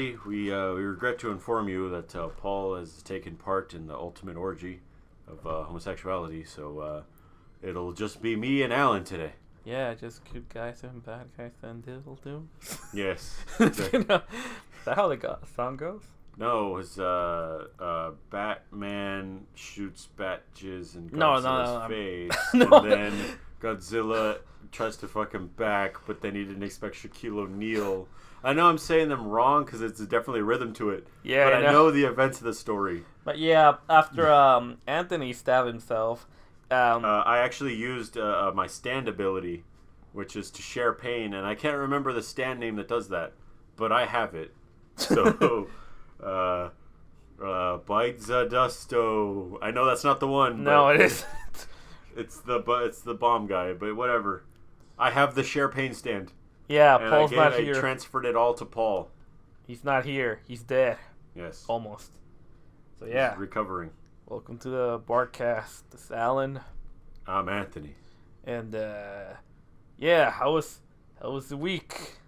everybody. We regret to inform you that Paul has taken part in the ultimate orgy of homosexuality, so it'll just be me and Alan today. Yeah, just good guys and bad guys and diddle do. Yes. Is that how the song goes? No, it was Batman shoots bat jizz in No, Godzilla's face, no. and then Godzilla tries to fuck him back, but then he didn't expect Shaquille O'Neal. I know I'm saying them wrong because it's definitely a rhythm to it. Yeah, but I know the events of the story. But yeah, after Anthony stabbed himself, I actually used my stand ability, which is to share pain, and I can't remember the stand name that does that, but I have it. So, Bite Zadusto. I know that's not the one. No, it isn't. It's the bomb guy, but whatever. I have the share pain stand. Yeah, and Paul's not here. I transferred it all to Paul. He's not here. He's dead. Yes. Almost. So yeah. He's recovering. Welcome to the barkcast. This is Alan. I'm Anthony. And yeah, how was the week?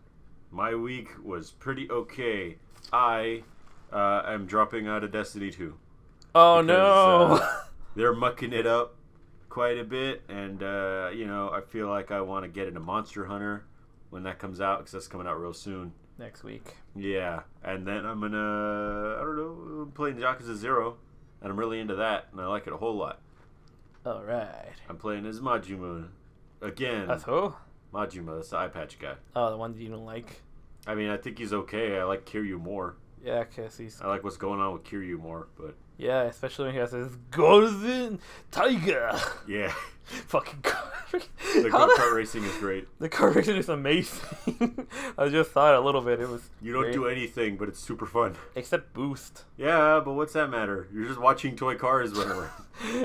My week was pretty okay. I am dropping out of Destiny 2. Oh because, no! They're mucking it up quite a bit, and I feel like I want to get into Monster Hunter when that comes out, because that's coming out real soon. Next week. Yeah, and then I'm gonna, playing Yakuza 0, and I'm really into that, and I like it a whole lot. Alright. I'm playing as Majima. Again. That's who? Majima, that's the eye patch guy. Oh, the one that you don't like? I mean, I think he's okay. I like Kiryu more. Yeah, because he's... I like what's going on with Kiryu more, but... Yeah, especially when he has his golden tiger. Yeah. Fucking car. The go-kart racing is great. The car racing is amazing. I just saw it a little bit. It was You don't great. do anything, but it's super fun. Except boost. Yeah, but what's that matter? You're just watching toy cars run around.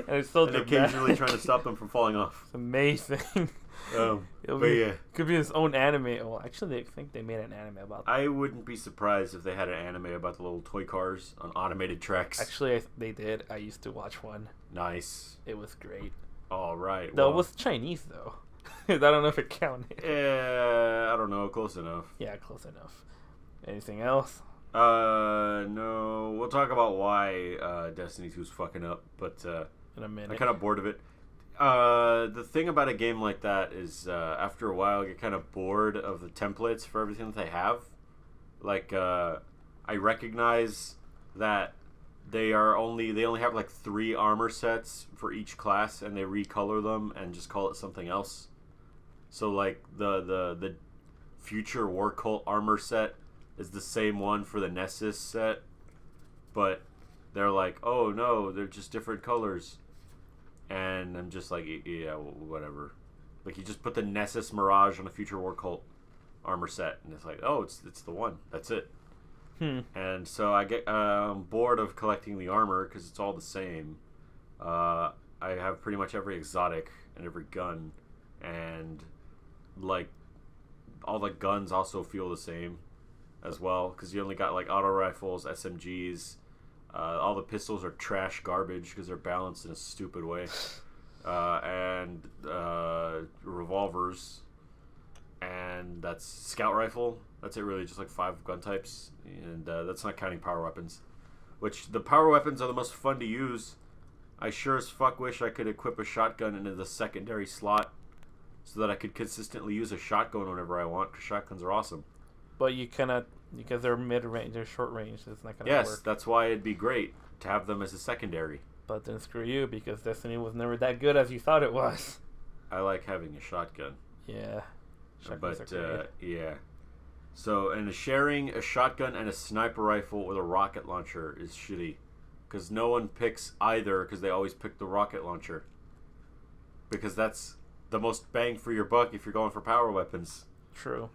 And it's so and dramatic. occasionally trying to stop them from falling off. It's amazing. Could be his own anime. Well, actually, I think they made an anime about that. I wouldn't be surprised if they had an anime about the little toy cars on automated tracks. Actually, they did. I used to watch one. Nice. It was great. All right. Though it was Chinese, though. I don't know if it counted. I don't know. Close enough. Yeah, close enough. Anything else? No. We'll talk about why Destiny 2's fucking up, but In a minute. I'm kind of bored of it. The thing about a game like that is after a while you get kind of bored of the templates for everything that they have. Like I recognize that they only have like 3 armor sets for each class, and they recolor them and just call it something else. So like the future War Cult armor set is the same one for the Nessus set, but they're like, oh no, they're just different colors. And I'm just like, yeah, whatever. Like, you just put the Nessus Mirage on a future War Cult armor set, and it's like, oh, it's the one. That's it. And so I get bored of collecting the armor because it's all the same. I have pretty much every exotic and every gun, and like all the guns also feel the same as well, because you only got like auto rifles, SMGs. All the pistols are trash garbage because they're balanced in a stupid way. And revolvers. And that's scout rifle. That's it, really, just like 5 gun types. And that's not counting power weapons. Which, the power weapons are the most fun to use. I sure as fuck wish I could equip a shotgun into the secondary slot so that I could consistently use a shotgun whenever I want, because shotguns are awesome. But you cannot, because they're mid-range, they're short-range, so it's not going to work. Yes, that's why it'd be great to have them as a secondary. But then screw you, because Destiny was never that good as you thought it was. I like having a shotgun. Yeah. Shotguns But, are great. yeah. So, and sharing a shotgun and a sniper rifle with a rocket launcher is shitty. Because no one picks either, because they always pick the rocket launcher. Because that's the most bang for your buck if you're going for power weapons. True.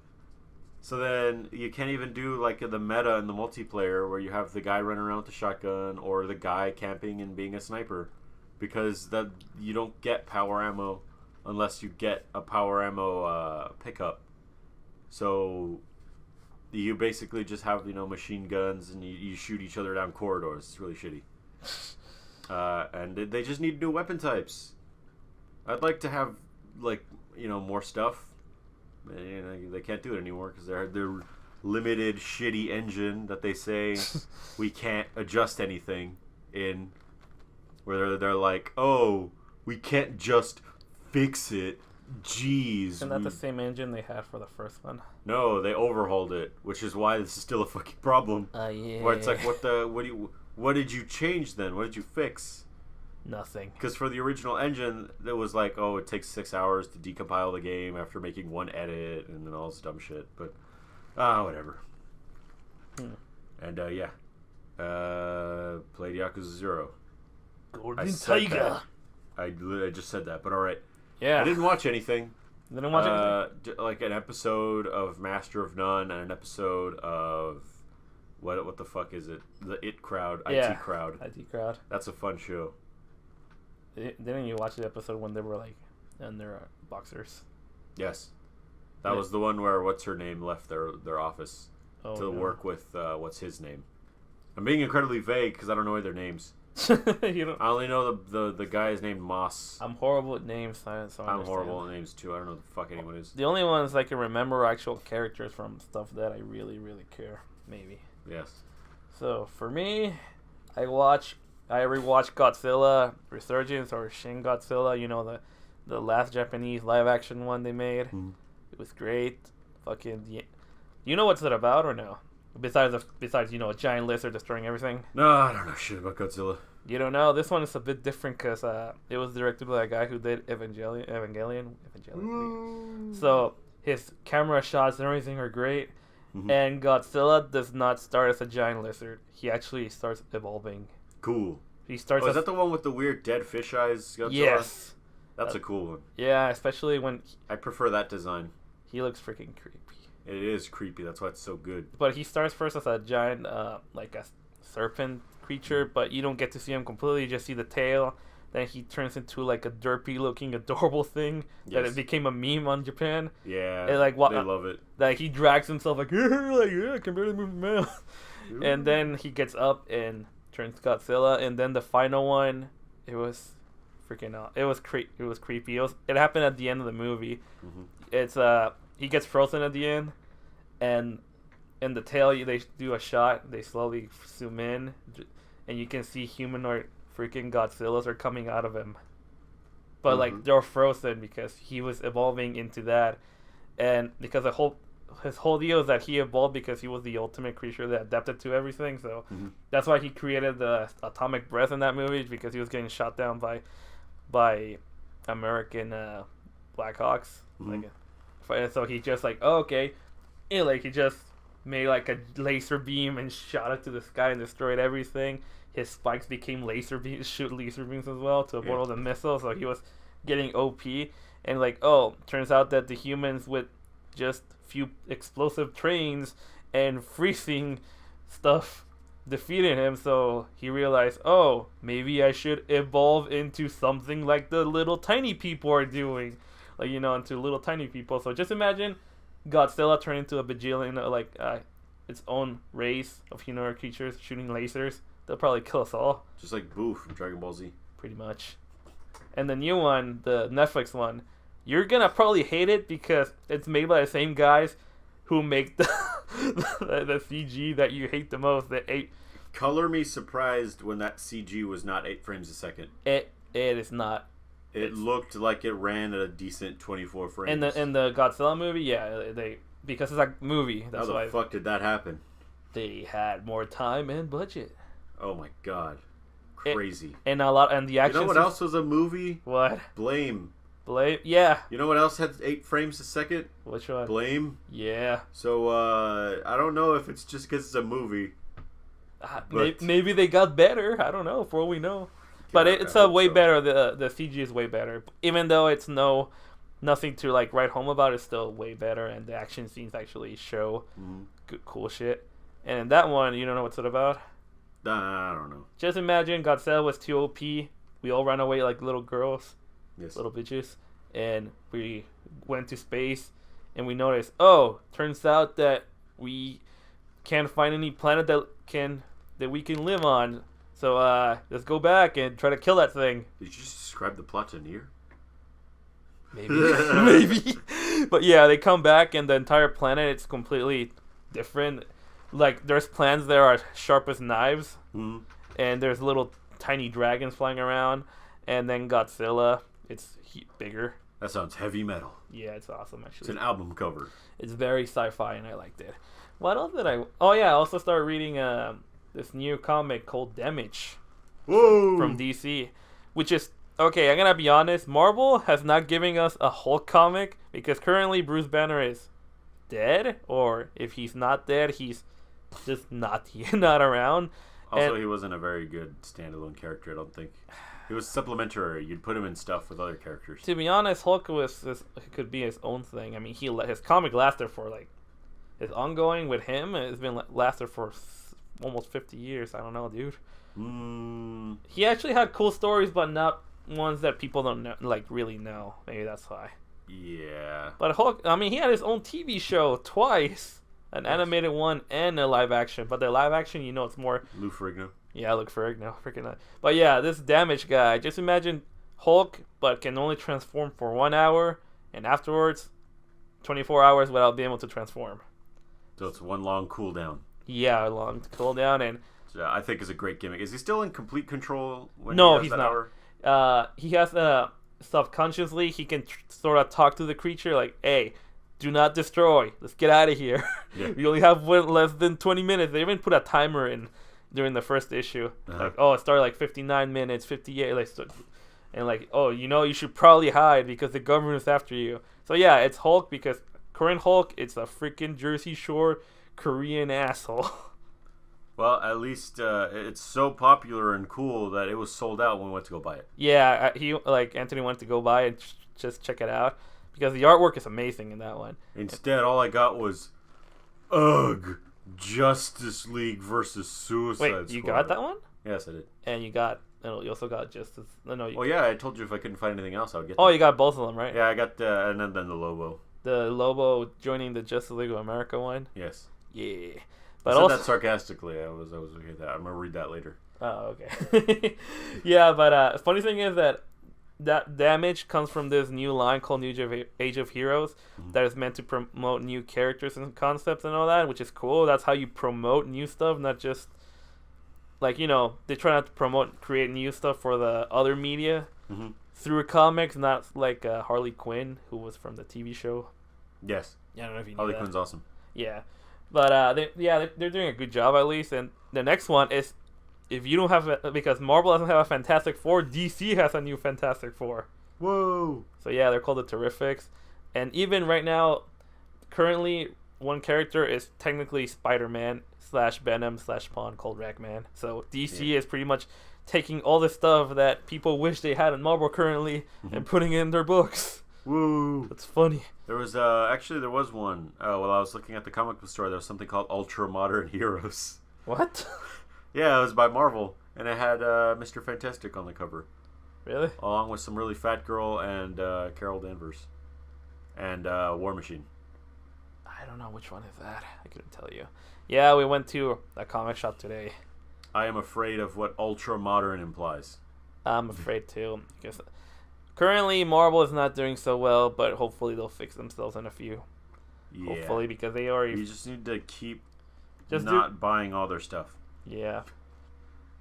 So then you can't even do like the meta in the multiplayer where you have the guy running around with the shotgun or the guy camping and being a sniper, because that you don't get power ammo unless you get a power ammo pickup. So you basically just have, machine guns and you shoot each other down corridors. It's really shitty. And they just need new weapon types. I'd like to have more stuff. They can't do it anymore because limited shitty engine that they say we can't adjust anything in, where they're like, oh, we can't just fix it. Jeez. Isn't that the same engine they had for the first one? No, they overhauled it, which is why this is still a fucking problem. Yeah. Where it's like, what did you change then? What did you fix? Nothing. Because for the original engine, it was like, oh, it takes 6 hours to decompile the game after making one edit and then all this dumb shit. But, whatever. And, played Yakuza 0. Golden Tiger. I just said that, but alright. Yeah. I didn't watch anything. Didn't watch anything? Like an episode of Master of None and an episode of... What the fuck is it? The IT Crowd. IT Crowd. IT Crowd. That's a fun show. Didn't you watch the episode when they were like in their boxers? Yes, that was the one where what's her name left their office to work with what's his name. I'm being incredibly vague because I don't know their names. You don't... I only know the guy is named Moss. I'm horrible at names, so I'm horrible at names too. I don't know who the fuck anyone is. The only ones I can remember are actual characters from stuff that I really, really care. Maybe. Yes. So for me, I rewatched Godzilla Resurgence or Shin Godzilla. You know, the last Japanese live action one they made. It was great. You know what's it about or no? Besides a giant lizard destroying everything. No, I don't know shit about Godzilla. You don't know? This one is a bit different because it was directed by a guy who did Evangelion. So his camera shots and everything are great. And Godzilla does not start as a giant lizard. He actually starts evolving. Cool. He starts. Is that the one with the weird dead fish eyes? Godzilla? Yes. That's a cool one. Yeah, especially when... I prefer that design. He looks freaking creepy. It is creepy. That's why it's so good. But he starts first as a giant, like a serpent creature, but you don't get to see him completely. You just see the tail. Then he turns into like a derpy-looking, adorable thing that it became a meme on Japan. Yeah, and, like, they love it. Like he drags himself like, I can barely move my mouth. And then he gets up and turns Godzilla. And then the final one, it was freaking out. It was creepy. It happened at the end of the movie. It's he gets frozen at the end, and in the tail they do a shot. They slowly zoom in, and you can see humanoid freaking Godzillas are coming out of him. But like they're frozen because he was evolving into that, and because his whole deal is that he evolved because he was the ultimate creature that adapted to everything. So that's why he created the atomic breath in that movie, because he was getting shot down by American Blackhawks. So he just like, oh, okay, and like he just made like a laser beam and shot it to the sky and destroyed everything. His spikes became laser beams, shoot laser beams as well to avoid all the missiles. So he was getting OP, and like, oh, turns out that the humans with just few explosive trains and freezing stuff defeated him. So he realized, oh, maybe I should evolve into something like the little tiny people are doing, like, you know, into little tiny people. So just imagine Godzilla turning into a bajillion, like its own race of humanoid creatures shooting lasers. They'll probably kill us all. Just like Boo from Dragon Ball Z. Pretty much. And the new one, the Netflix one, you're gonna probably hate it because it's made by the same guys who make the CG that you hate the most. Color me surprised when that CG was not 8 frames a second. It is not. It looked like it ran at a decent 24 frames. In the Godzilla movie, yeah, because it's a movie. That's How the fuck did that happen? They had more time and budget. Oh my god, crazy! And the action. You know what else was a movie? What? Blame. Yeah. You know what else had 8 frames a second? Which one? Blame. Yeah. So I don't know if it's just because it's a movie. Maybe they got better. I don't know. For all we know. But it's way better. The CG is way better. Even though it's nothing to like write home about, it's still way better, and the action scenes actually show good, cool shit. And in that one, you don't know what's it about? I don't know. Just imagine Godzilla was too OP. We all ran away like little girls, little bitches, and we went to space, and we noticed, oh, turns out that we can't find any planet that we can live on. So let's go back and try to kill that thing. Did you just describe the plot to Nier? Maybe. Maybe. But yeah, they come back and the entire planet, it's completely different. Like there's plants that are sharp as knives, Mm-hmm. and there's little tiny dragons flying around, and then Godzilla. It's bigger. That sounds heavy metal. Yeah, it's awesome actually. It's an album cover. It's very sci-fi, and I liked it. What else did I? Oh yeah, I also started reading this new comic called Damage. Whoa! From DC, which is okay. I'm gonna be honest. Marvel has not given us a Hulk comic because currently Bruce Banner is dead, or if he's not dead, he's just not around. Also, And he wasn't a very good standalone character. I don't think he was supplementary. You'd put him in stuff with other characters. to be honest, Hulk could be his own thing. I mean, his comic lasted for like his ongoing with him has been lasted for almost 50 years. I don't know, dude. He actually had cool stories, but not ones that people don't know, like really know. Maybe that's why. Yeah. But Hulk, I mean, he had his own TV show twice, an animated one and a live action. But the live action, it's more. Lou Ferrigno. Yeah, Luke Ferrigno, freaking. But yeah, this Damage guy. Just imagine Hulk, but can only transform for 1 hour, and afterwards, 24 hours without being able to transform. So it's one long cooldown. Yeah, a long cooldown, and I think is a great gimmick. Is he still in complete control? When no, he has he's that not. Hour? He has subconsciously he can sort of talk to the creature like, "Hey, do not destroy. Let's get out of here. Yeah. We only have less than 20 minutes." They even put a timer in during the first issue. Like, oh, it started like 59 minutes, 58, and like, oh, you should probably hide because the government's after you. So yeah, it's Hulk because current Hulk, it's a freaking Jersey Shore Korean asshole. Well, at least it's so popular and cool that it was sold out when we went to go buy it. Yeah, Anthony went to go buy and just check it out because the artwork is amazing in that one. Instead, all I got was, ugh, Justice League versus Suicide Squad. Wait, you got that one? Yes, I did. And you also got Justice. No, Oh yeah, I told you if I couldn't find anything else, I would get. Oh, that. you got both of them, right? Yeah, I got and then the Lobo. The Lobo joining the Justice League of America one. Yes. Yeah, But I said that sarcastically. I was looking at that. I'm gonna read that later. Oh, okay. Yeah, but funny thing is that Damage comes from this new line called New Age of Heroes that is meant to promote new characters and concepts and all that, which is cool. That's how you promote new stuff, not just like they try not to create new stuff for the other media through comics, not like Harley Quinn, who was from the TV show. Yes. Yeah, I don't know if you knew Harley that. Quinn's awesome. Yeah, but they're doing a good job at least. And the next one is, if you don't have because Marvel doesn't have a Fantastic Four, DC has a new Fantastic Four. Whoa! So yeah, they're called the Terrifics, and even right now, currently one character is technically Spider-Man / Venom / Spawn called Ragman. So DC is pretty much taking all the stuff that people wish they had in Marvel currently and putting it in their books. Woo! That's funny. There was there was one. While I was looking at the comic book store, there was something called Ultra Modern Heroes. What? Yeah, it was by Marvel, and it had Mr. Fantastic on the cover. Really? Along with some really fat girl and Carol Danvers. And War Machine. I don't know which one is that. I couldn't tell you. Yeah, we went to a comic shop today. I am afraid of what ultra modern implies. I'm afraid too. Because currently Marvel is not doing so well, but hopefully they'll fix themselves in a few. Yeah. Hopefully, because they already... You just need to keep Just not buying all their stuff. Yeah.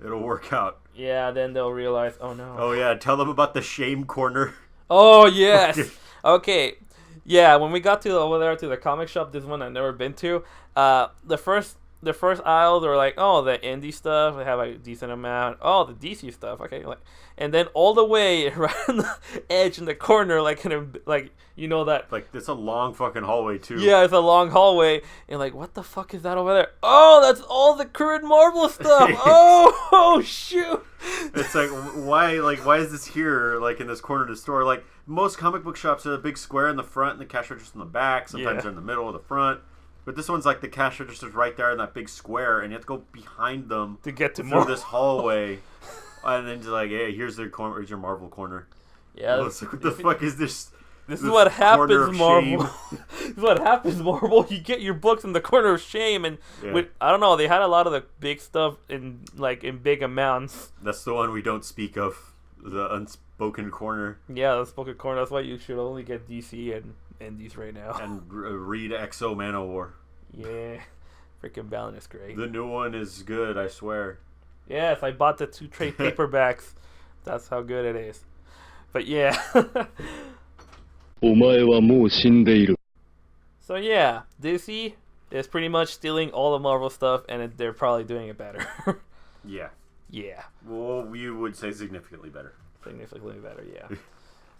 It'll work out. Yeah, then they'll realize, oh no. Oh yeah, tell them about the shame corner. Oh, yes! Okay. Yeah, when we got over there to the comic shop, this one I've never been to, the first aisle, they were like, oh, the indie stuff, they have a decent amount. Oh, the DC stuff, okay. And then all the way right on the edge in the corner, like that. Like, it's a long fucking hallway, too. Yeah, it's a long hallway. And what the fuck is that over there? Oh, that's all the current Marvel stuff. Oh, shoot. It's why is this here, in this corner of the store? Like, most comic book shops are a big square in the front and the cash register's in the back. Sometimes they're in the middle or the front. But this one's the cash register's right there in that big square, and you have to go behind them to get to through this hallway. And then just hey, here's your Marvel corner. Yeah. What the fuck is this? This is what happens, Marvel. This is what happens, Marvel. You get your books in the corner of shame, and I don't know. They had a lot of the big stuff in big amounts. That's the one we don't speak of, the unspoken corner. Yeah, the unspoken corner. That's why you should only get DC and Indies right now. And read Exo Manowar. Yeah. Freaking bound is great. The new one is good, I swear. Yes, I bought the 2 trade paperbacks. That's how good it is. But yeah. So yeah, DC is pretty much stealing all the Marvel stuff, and they're probably doing it better. Yeah. Yeah. Well, you would say significantly better. Significantly better, yeah.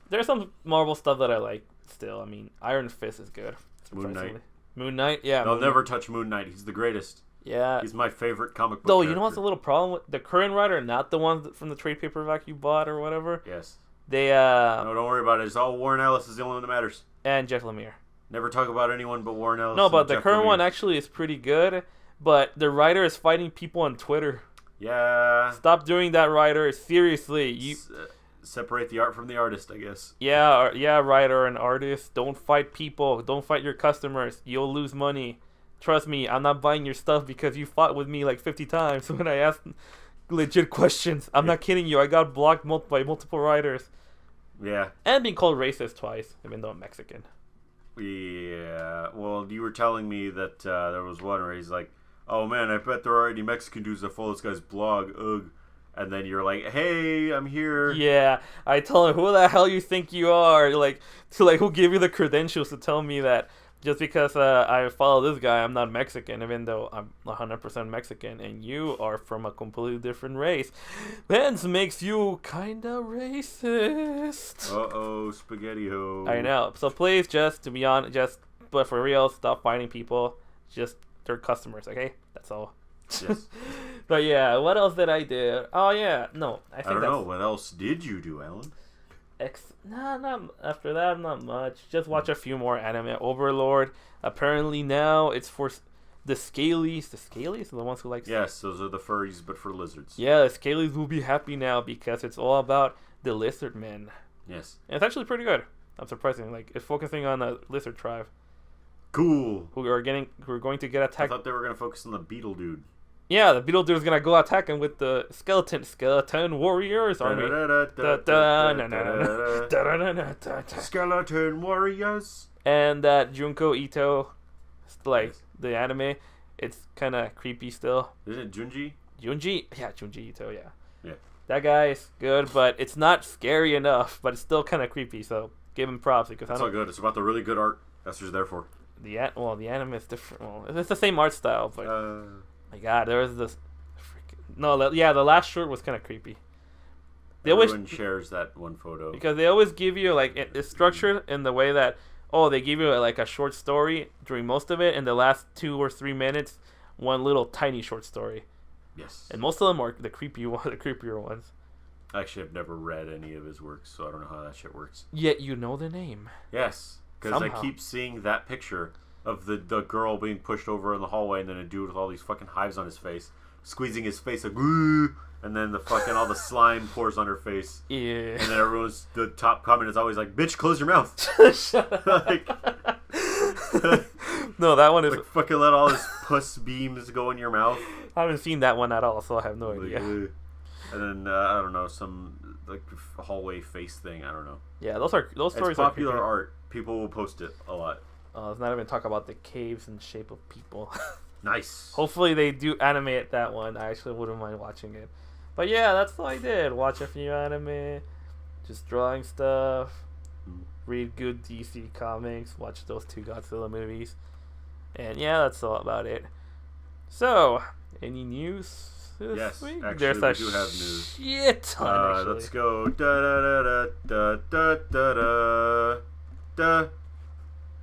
There's some Marvel stuff that I like still. I mean, Iron Fist is good. Moon Knight. Moon Knight, yeah. They'll never touch Moon Knight. He's the greatest. Yeah. He's my favorite comic book Though, character. you know what's a little problem with the current writer, not the ones from the trade paperback you bought or whatever? Yes. They, No, don't worry about it. It's all Warren Ellis is the only one that matters. And Jeff Lemire. Never talk about anyone but Warren Ellis. No, but the Jeff current Lemire. one actually is pretty good, but the writer is fighting people on Twitter. Yeah. Stop doing that, writer. Seriously. You separate the art from the artist, I guess. Yeah, writer and artist. Don't fight people. Don't fight your customers. You'll lose money. Trust me, I'm not buying your stuff because you fought with me like 50 times when I asked legit questions. I'm not kidding you. I got blocked by multiple writers. Yeah. And being called racist twice, even though I'm Mexican. Yeah. Well, you were telling me that there was one where he's like, oh man, I bet there are any Mexican dudes that follow this guy's blog. Ugh. And then you're like, hey, I'm here. Yeah. I tell him, who the hell you think you are? Who gave you the credentials to tell me that? Just because I follow this guy, I'm not Mexican, even though I'm 100% Mexican, and you are from a completely different race. Hence makes you kinda racist. Uh-oh, spaghetti-o. I know. So please, just to be honest, but for real, stop fighting people. Just, they're customers, okay? That's all. Yes. But yeah, what else did I do? Oh yeah, no, I don't know. What else did you do, Alan? Not after that, not much. Just watch a few more anime. Overlord. Apparently now it's for the scalies. The scalies are the ones who like. Yes, those are the furries, but for lizards. Yeah, the scalies will be happy now because it's all about the lizard men. Yes. And it's actually pretty good. I'm surprising. Like, it's focusing on the lizard tribe. Cool. Who are going to get attacked. I thought they were gonna focus on the beetle dude. Yeah, the beetle dude is gonna go attack him with the skeleton warriors army. Skeleton warriors. And that Junko Ito, like the anime, it's kind of creepy still. Isn't it Junji? Junji Ito, yeah. Yeah. That guy's good, but it's not scary enough. But it's still kind of creepy, so give him props because it's all good. It's about the really good art. That's what you're there for. The anime is different. Well, it's the same art style, but my God, there was this. The last short was kind of creepy. Everyone shares that one photo because they always give you like it's structured in the way that they give you like a short story during most of it, and the last 2 or 3 minutes, one little tiny short story. Yes. And most of them are the creepier ones. Actually, I've never read any of his works, so I don't know how that shit works. Yet you know the name. Yes, because I keep seeing that picture of the girl being pushed over in the hallway, and then a dude with all these fucking hives on his face, squeezing his face like, ooh, and then the fucking all the slime pours on her face. Yeah. And then the top comment is always like, bitch, close your mouth. Shut up. No, that one is like, fucking let all his puss beams go in your mouth. I haven't seen that one at all, so I have no idea. And then I don't know, some like hallway face thing. I don't know. Yeah, those stories. It's popular art. People will post it a lot. Let's not even talk about the caves in shape of people. Nice. Hopefully they do animate that one. I actually wouldn't mind watching it. But yeah, that's all I did. Watch a few anime, just drawing stuff, read good DC comics, watch those 2 Godzilla movies, and yeah, that's all about it. So, any news this week? Actually, There's we do have news. Shit ton, actually. Let's go.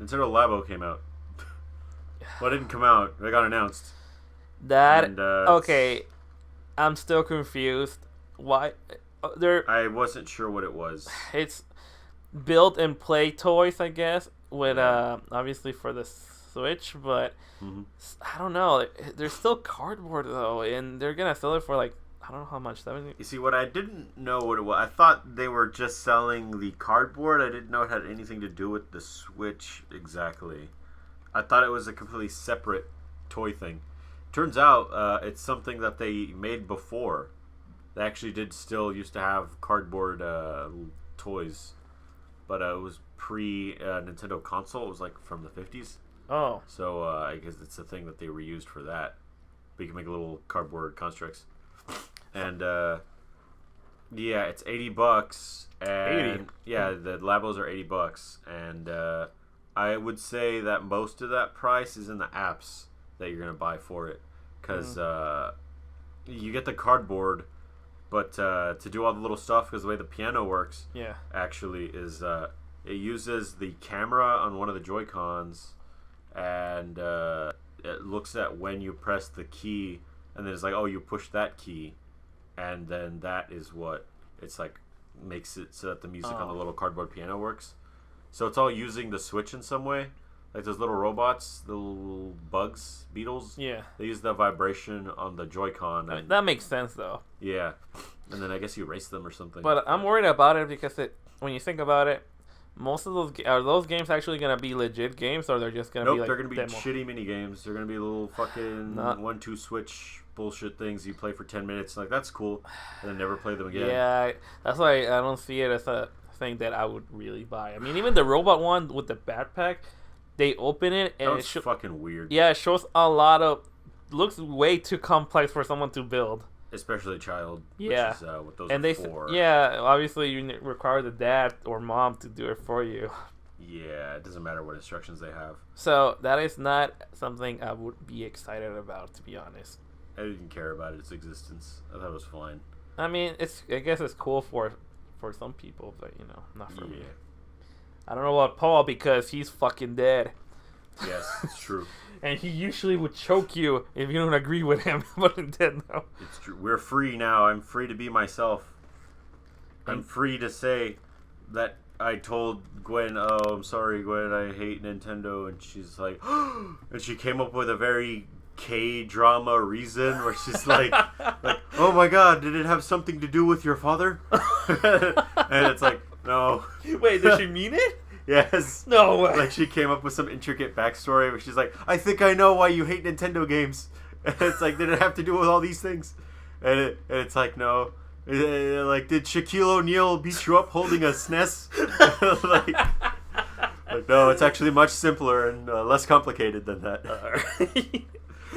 Nintendo Labo came out. Well, it didn't come out. It got announced. Okay. I'm still confused. Why? I wasn't sure what it was. It's build and play toys, I guess, with obviously for the Switch, but I don't know. They're still cardboard though, and they're gonna sell it for like I don't know how much. You see, what I didn't know what it was. I thought they were just selling the cardboard. I didn't know it had anything to do with the Switch exactly. I thought it was a completely separate toy thing. Turns out it's something that they made before. They actually used to have cardboard toys, but it was pre Nintendo console. It was like from the 50s. Oh. So I guess it's a thing that they reused for that. But you can make little cardboard constructs. And yeah, it's $80. And 80? yeah, the labos are $80. And I would say that most of that price is in the apps that you're gonna buy for it, because you get the cardboard, but to do all the little stuff, because the way the piano works, actually is it uses the camera on one of the Joy-Cons, and it looks at when you press the key, and then it's like, oh, you push that key, and then that is what it's like makes it so that the music on the little cardboard piano works. So it's all using the Switch in some way. Like those little robots, the little bugs, beetles. Yeah. They use the vibration on the Joy-Con. And, that makes sense, though. Yeah. And then I guess you erase them or something. But I'm worried about it because when you think about it, most of those games actually going to be legit games, or they're just going to be like they're going to be demo? shitty mini games. They're going to be little fucking 1-2 Switch bullshit things you play for 10 minutes. Like, that's cool. And then never play them again. Yeah. That's why I don't see it as a thing that I would really buy. I mean, even the robot one with the backpack, they open it and it's fucking weird. Yeah, it shows a lot of. Looks way too complex for someone to build, especially a child. Yeah, which is what those are for. Yeah, obviously you require the dad or mom to do it for you. Yeah, it doesn't matter what instructions they have. So that is not something I would be excited about, to be honest. I didn't care about its existence. I thought it was fine. I mean, I guess it's cool for some people, but not for me. I don't know about Paul because he's fucking dead. Yes, it's true. And he usually would choke you if you don't agree with him about Nintendo. It's true. We're free now. I'm free to be myself. I'm free to say that I told Gwen, oh, I'm sorry, Gwen, I hate Nintendo. And she's like, and she came up with a very K-drama reason where she's like, oh my god, did it have something to do with your father? And it's like, no. Wait, did she mean it? Yes. No way. Like, she came up with some intricate backstory where she's like, I think I know why you hate Nintendo games. And it's like, did it have to do with all these things? And it's like, no. Like, did Shaquille O'Neal beat you up holding a SNES? like, no, it's actually much simpler and less complicated than that.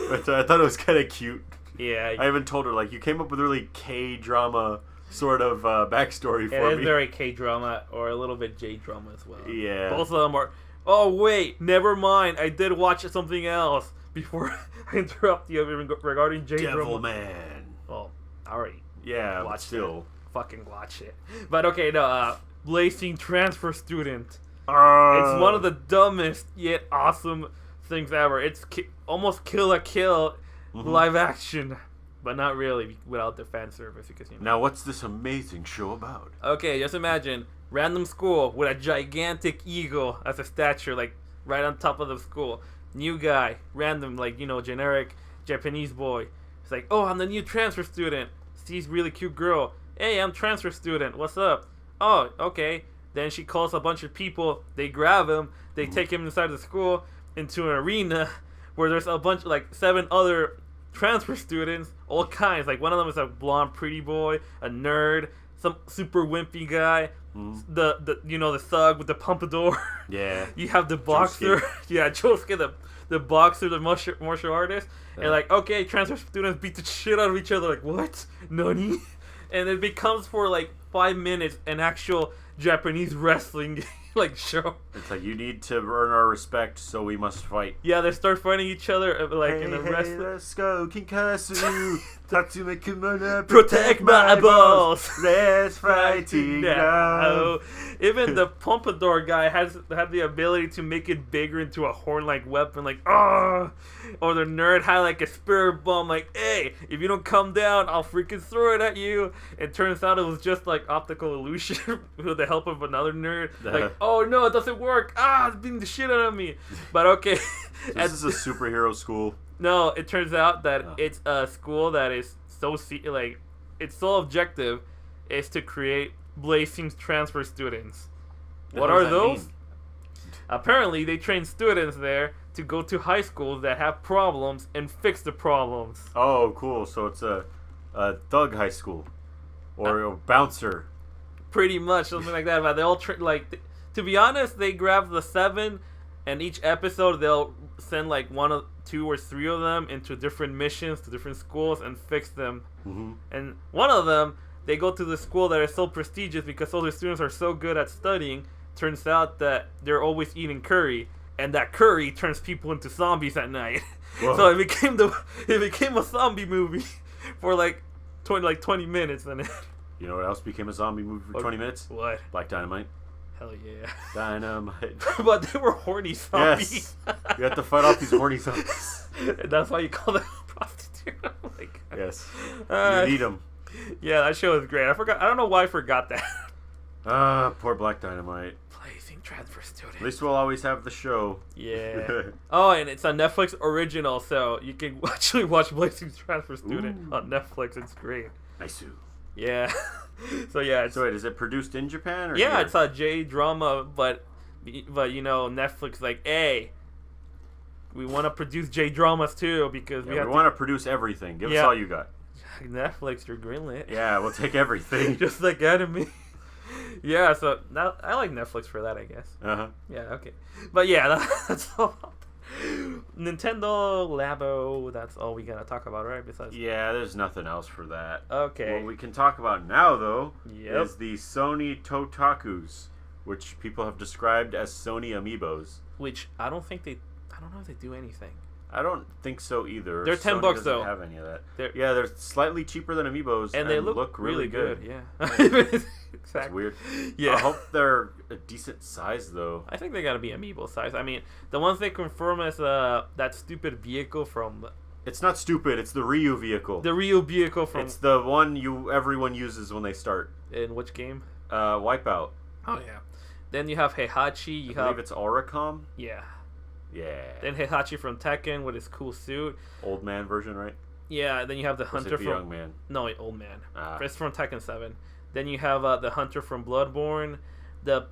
But I thought it was kind of cute. Yeah. I even told her, like, you came up with a really K-drama sort of backstory for me. It is very K-drama, or a little bit J-drama as well. Yeah. Both of them are, oh wait, never mind, I did watch something else before I interrupt you regarding J-drama. Devilman. Well, alright. Yeah, but still. Fucking watch it. But okay, no, Blazing Transfer Student. It's one of the dumbest yet awesome things ever. It's almost Kill la Kill live action. But not really, without the fan service. Because, Now, what's this amazing show about? Okay, just imagine random school with a gigantic eagle as a statue, like right on top of the school. New guy, random, like generic Japanese boy. It's like, oh, I'm the new transfer student. Sees really cute girl. Hey, I'm transfer student. What's up? Oh, okay. Then she calls a bunch of people. They grab him. They take him inside the school into an arena where there's a bunch, like 7 other transfer students, all kinds. Like, one of them is a blonde pretty boy, a nerd, some super wimpy guy, the thug with the pompadour. Yeah. You have the boxer. Yeah, Josuke, the boxer, the martial artist. Yeah. And like, okay, transfer students beat the shit out of each other. Like, what? Nani? And it becomes for like 5 minutes an actual Japanese wrestling like show. It's like, you need to earn our respect, so we must fight. Yeah, they start fighting each other like in a wrestling. Let's go, Kinkasu, Tatsume Kimono, protect my balls. Let's fight now. Even the pompadour guy had the ability to make it bigger into a horn-like weapon, like ah. Or the nerd had like a spirit bomb, like, hey, if you don't come down, I'll freaking throw it at you. It turns out it was just like optical illusion with the help of another nerd. Like, oh no, it doesn't work. Ah, it's beating the shit out of me. But okay. So this is a superhero school. No, it turns out that it's a school that is its sole objective is to create Blazing transfer students. What are those? Apparently, they train students there to go to high schools that have problems and fix the problems. Oh, cool. So it's a thug high school. Or a bouncer. Pretty much, something like that. But they all, to be honest, they grabbed the 7 And each episode, they'll send like 1, 2, or 3 of them into different missions to different schools and fix them. Mm-hmm. And one of them, they go to the school that is so prestigious because all the students are so good at studying. Turns out that they're always eating curry, and that curry turns people into zombies at night. So it became a zombie movie for like 20 minutes. And you know what else became a zombie movie for 20 minutes? What? Black Dynamite. Hell yeah. Dynamite. But they were horny zombies. Yes. You have to fight off these horny zombies. And that's why you call them a prostitute. Like, yes. You need them. Yeah, that show is great. I don't know why I forgot that. Poor Black Dynamite. Blazing Transfer Student. At least we'll always have the show. Yeah. Oh, and it's a Netflix original, so you can actually watch Blazing Transfer Student on Netflix. It's great. Nice. Yeah. So yeah. So wait, is it produced in Japan or? Yeah, here? it's a J drama, but you know, Netflix like, hey, we want to produce J dramas too because we want to produce everything. Give us all you got. Netflix, you're greenlit. Yeah, we'll take everything. Just like anime. Yeah, so now I like Netflix for that, I guess. Yeah, okay. But yeah, that's all. Nintendo Labo, that's all we gotta talk about, right? Besides, yeah, there's nothing else for that. Okay. What we can talk about now, though, is the Sony Totakus, which people have described as Sony amiibos. Which I don't know if they do anything. I don't think so either. They're $10 doesn't though. Have any of that? They're slightly cheaper than amiibos, and they look really good. Yeah. Exactly. It's weird. Yeah. I hope they're a decent size though. I think they gotta be amiibo size. I mean, the ones they confirm as that stupid vehicle from. It's not stupid. It's the Ryu vehicle. The Ryu vehicle from. It's the one everyone uses when they start. In which game? Wipeout. Oh yeah. Then you have Heihachi. I believe it's Oricom. Yeah. Yeah. Then Heihachi from Tekken with his cool suit. Old man version, right? Yeah. Then you have the hunter from young man. No, old man. It's from Tekken 7. Then you have the hunter from Bloodborne, the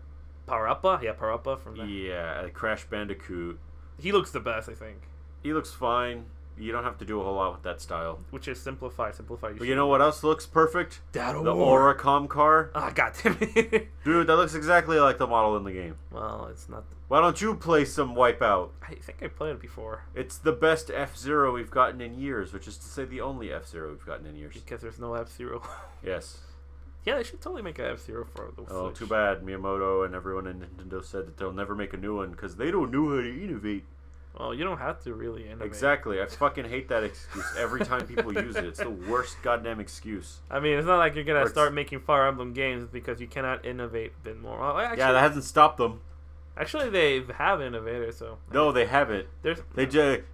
Parappa. Yeah, Parappa from that. Yeah, Crash Bandicoot. He looks the best, I think. He looks fine. You don't have to do a whole lot with that style. Which is simplify. But you know what else looks perfect? The Oricom car. Ah, goddamn it. Dude, that looks exactly like the model in the game. Well, it's not. Why don't you play some Wipeout? I think I played it before. It's the best F-Zero we've gotten in years, which is to say the only F-Zero we've gotten in years. Because there's no F-Zero. Yes. Yeah, they should totally make an F-Zero for the Switch. Oh, too bad. Miyamoto and everyone in Nintendo said that they'll never make a new one because they don't know how to innovate. Well, you don't have to really innovate. Exactly. I fucking hate that excuse every time people use it. It's the worst goddamn excuse. I mean, it's not like you're going to start making Fire Emblem games because you cannot innovate a bit more. Well, actually, yeah, that hasn't stopped them. Actually, they have innovated, so... No, they haven't. There's...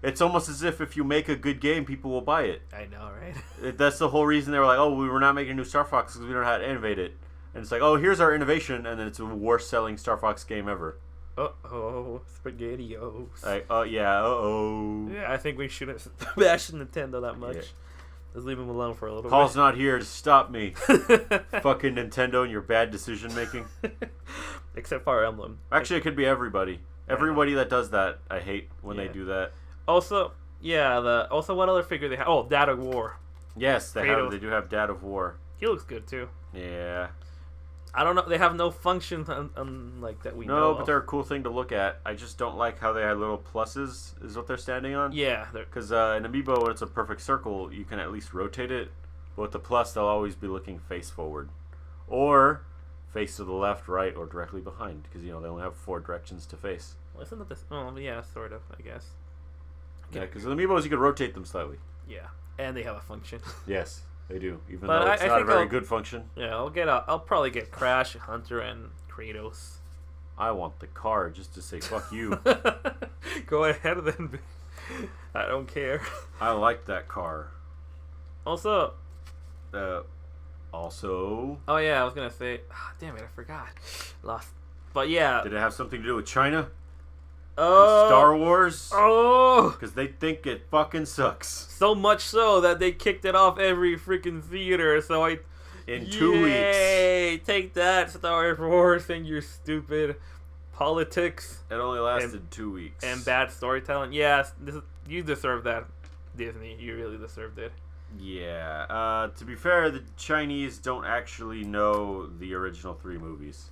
It's almost as if you make a good game, people will buy it. I know, right? That's the whole reason they were like, oh, we were not making a new Star Fox because we don't know how to innovate it. And it's like, oh, here's our innovation, and then it's the worst-selling Star Fox game ever. Uh-oh, SpaghettiOs. Like, oh, yeah, uh-oh. Yeah, I think we shouldn't bash Nintendo that much. Yeah. Let's leave them alone for a little Paul's bit. not here to stop me. Fucking Nintendo and your bad decision-making. Except Fire Emblem. Actually, it could be everybody. Everybody that does that, I hate when they do that. Also, yeah, also what other figure they have? Oh, Dad of War. Yes, they do have Dad of War. He looks good, too. Yeah. I don't know. They have no functions like that we know. No, but they're a cool thing to look at. I just don't like how they have little pluses. Is what they're standing on. Yeah, because in Amiibo, when it's a perfect circle, you can at least rotate it. But with the plus, they'll always be looking face forward, or face to the left, right, or directly behind. Because they only have 4 directions to face. Well, isn't that this? Oh, yeah, sort of. I guess. Yeah, because the Amiibos you can rotate them slightly. Yeah, and they have a function. Yes. They do, even though it's not a very good function. Yeah, I'll probably get Crash, Hunter, and Kratos. I want the car just to say fuck you. Go ahead then. I don't care. I like that car. Also. Oh yeah, I was gonna say. Oh, damn it, I forgot. Lost. But yeah. Did it have something to do with China? Oh, Star Wars? Oh! Because they think it fucking sucks. So much so that they kicked it off every freaking theater. So in 2 weeks. Yay! Take that, Star Wars, and your stupid politics. It only lasted 2 weeks. And bad storytelling. Yes, you deserve that, Disney. You really deserved it. Yeah. To be fair, the Chinese don't actually know the original 3 movies.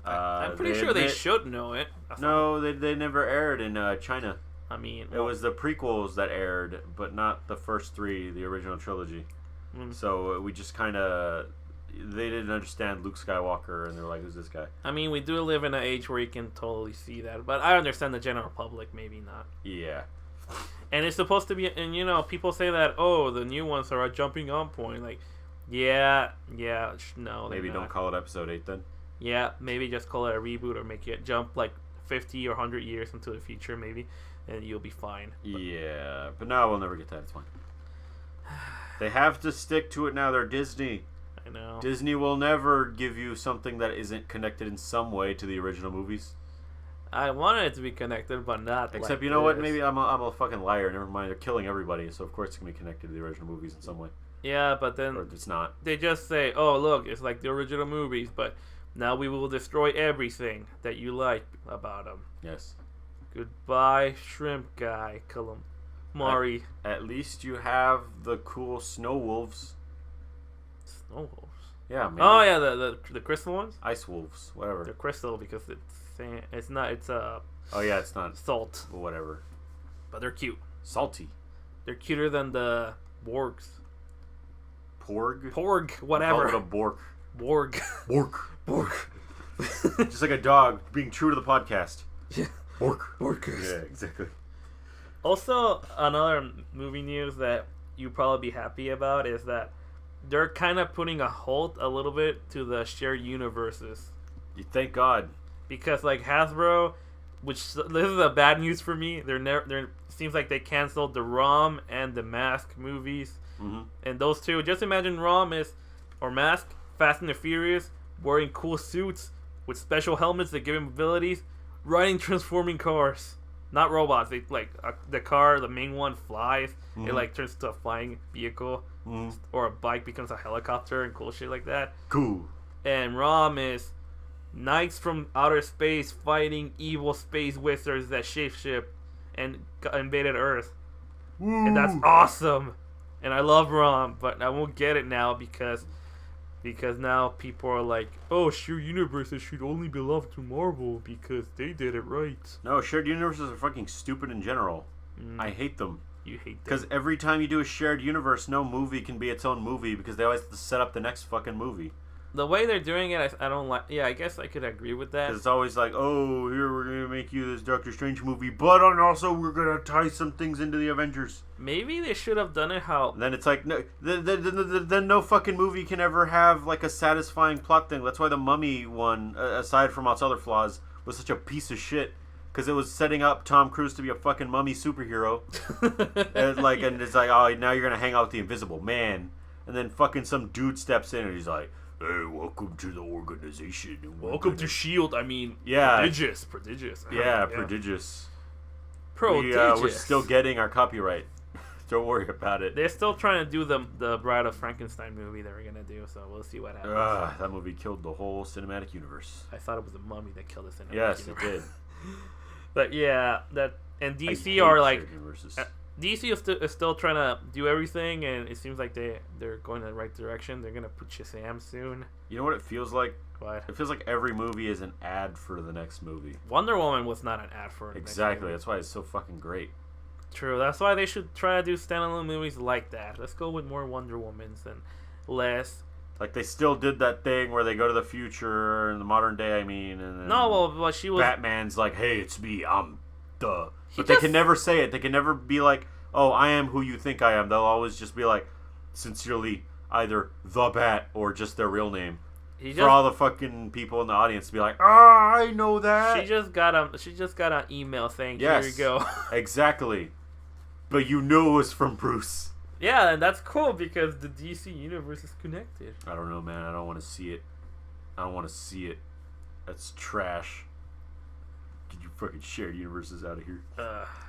I'm pretty sure they should know it. No, they never aired in China. I mean, it was the prequels that aired, but not the first three, the original trilogy. So we just kind of... They didn't understand Luke Skywalker, and they're like, who's this guy? I mean, we do live in an age where you can totally see that, but I understand the general public, maybe not. Yeah. And it's supposed to be... And, you know, people say that, oh, the new ones are a jumping on point. Like, no. Maybe don't call it Episode 8, then? Yeah, maybe just call it a reboot or make it jump, like, 50 or 100 years into the future, maybe, and you'll be fine. Yeah, but no, we'll never get that. It's fine. They have to stick to it now. They're Disney. I know. Disney will never give you something that isn't connected in some way to the original movies. I wanted it to be connected, but not. Except, you know what? Maybe I'm a fucking liar. Never mind. They're killing everybody, so of course it's gonna be connected to the original movies in some way. Yeah, but then or it's not. They just say, "Oh, look, it's like the original movies, but now we will destroy everything that you like about them." Yes. Goodbye, shrimp guy, Mari. At least you have the cool snow wolves. Snow wolves. Yeah, man. Oh yeah, the crystal ones. Ice wolves, whatever. They're crystal because it's not. It's Oh yeah, it's not salt. But whatever. But they're cute. Salty. They're cuter than the Borgs. Porg, whatever. Call it a bork. Borg. Just like a dog being true to the podcast. Yeah. Borkers. Yeah, exactly. Also, another movie news that you probably be happy about is that they're kind of putting a halt a little bit to the shared universes. You thank God. Because like Hasbro, which this is a bad news for me. They're seems like they canceled the ROM and the Mask movies. Mm-hmm. And those two, just imagine ROM or Mask, Fast and the Furious, wearing cool suits with special helmets that give him abilities, riding transforming cars. Not robots. They the car, the main one flies. Mm-hmm. It like turns to a flying vehicle, or a bike becomes a helicopter and cool shit like that. Cool. And ROM is knights from outer space fighting evil space wizards that shapeshift and invaded Earth. Woo. And that's awesome. And I love ROM, but I won't get it now because now people are like, oh, shared universes should only belong to Marvel because they did it right. No, shared universes are fucking stupid in general. I hate them. You hate them. Because every time you do a shared universe, no movie can be its own movie because they always have to set up the next fucking movie. The way they're doing it, I don't like. Yeah, I guess I could agree with that. It's always like, oh, here we're going to make you this Doctor Strange movie, but also we're going to tie some things into the Avengers. Maybe they should have done it how... And then it's like, no, then no fucking movie can ever have like a satisfying plot thing. That's why the Mummy one, aside from its other flaws, was such a piece of shit. Because it was setting up Tom Cruise to be a fucking mummy superhero. And it's like, oh, now you're going to hang out with the Invisible Man. And then fucking some dude steps in and he's like, hey, welcome to the organization. Welcome to S.H.I.E.L.D. I mean, yeah. Prodigious. Yeah, prodigious. Prodigious. We're still getting our copyright. Don't worry about it. They're still trying to do the Bride of Frankenstein movie that we're going to do, so we'll see what happens. That movie killed the whole cinematic universe. I thought it was the Mummy that killed the cinematic universe. Yes, it did. But yeah, and DC are like... DC is still trying to do everything, and it seems like they're going in the right direction. They're going to put Shazam soon. You know what it feels like? What? It feels like every movie is an ad for the next movie. Wonder Woman was not an ad for the next movie. That's why it's so fucking great. True. That's why they should try to do standalone movies like that. Let's go with more Wonder Womans and less... Like, they still did that thing where they go to the future, in the modern day, I mean. And then no, well, she was... Batman's like, hey, it's me, I'm the... But they can never say it. They can never be like, oh, I am who you think I am. They'll always just be like, sincerely, either the Bat or just their real name. For all the fucking people in the audience to be like, I know that. She just got an email saying, yes, here you go. Exactly. But you know it was from Bruce. Yeah, and that's cool because the DC universe is connected. I don't know, man. I don't want to see it. That's trash. Get your fucking shared universes out of here.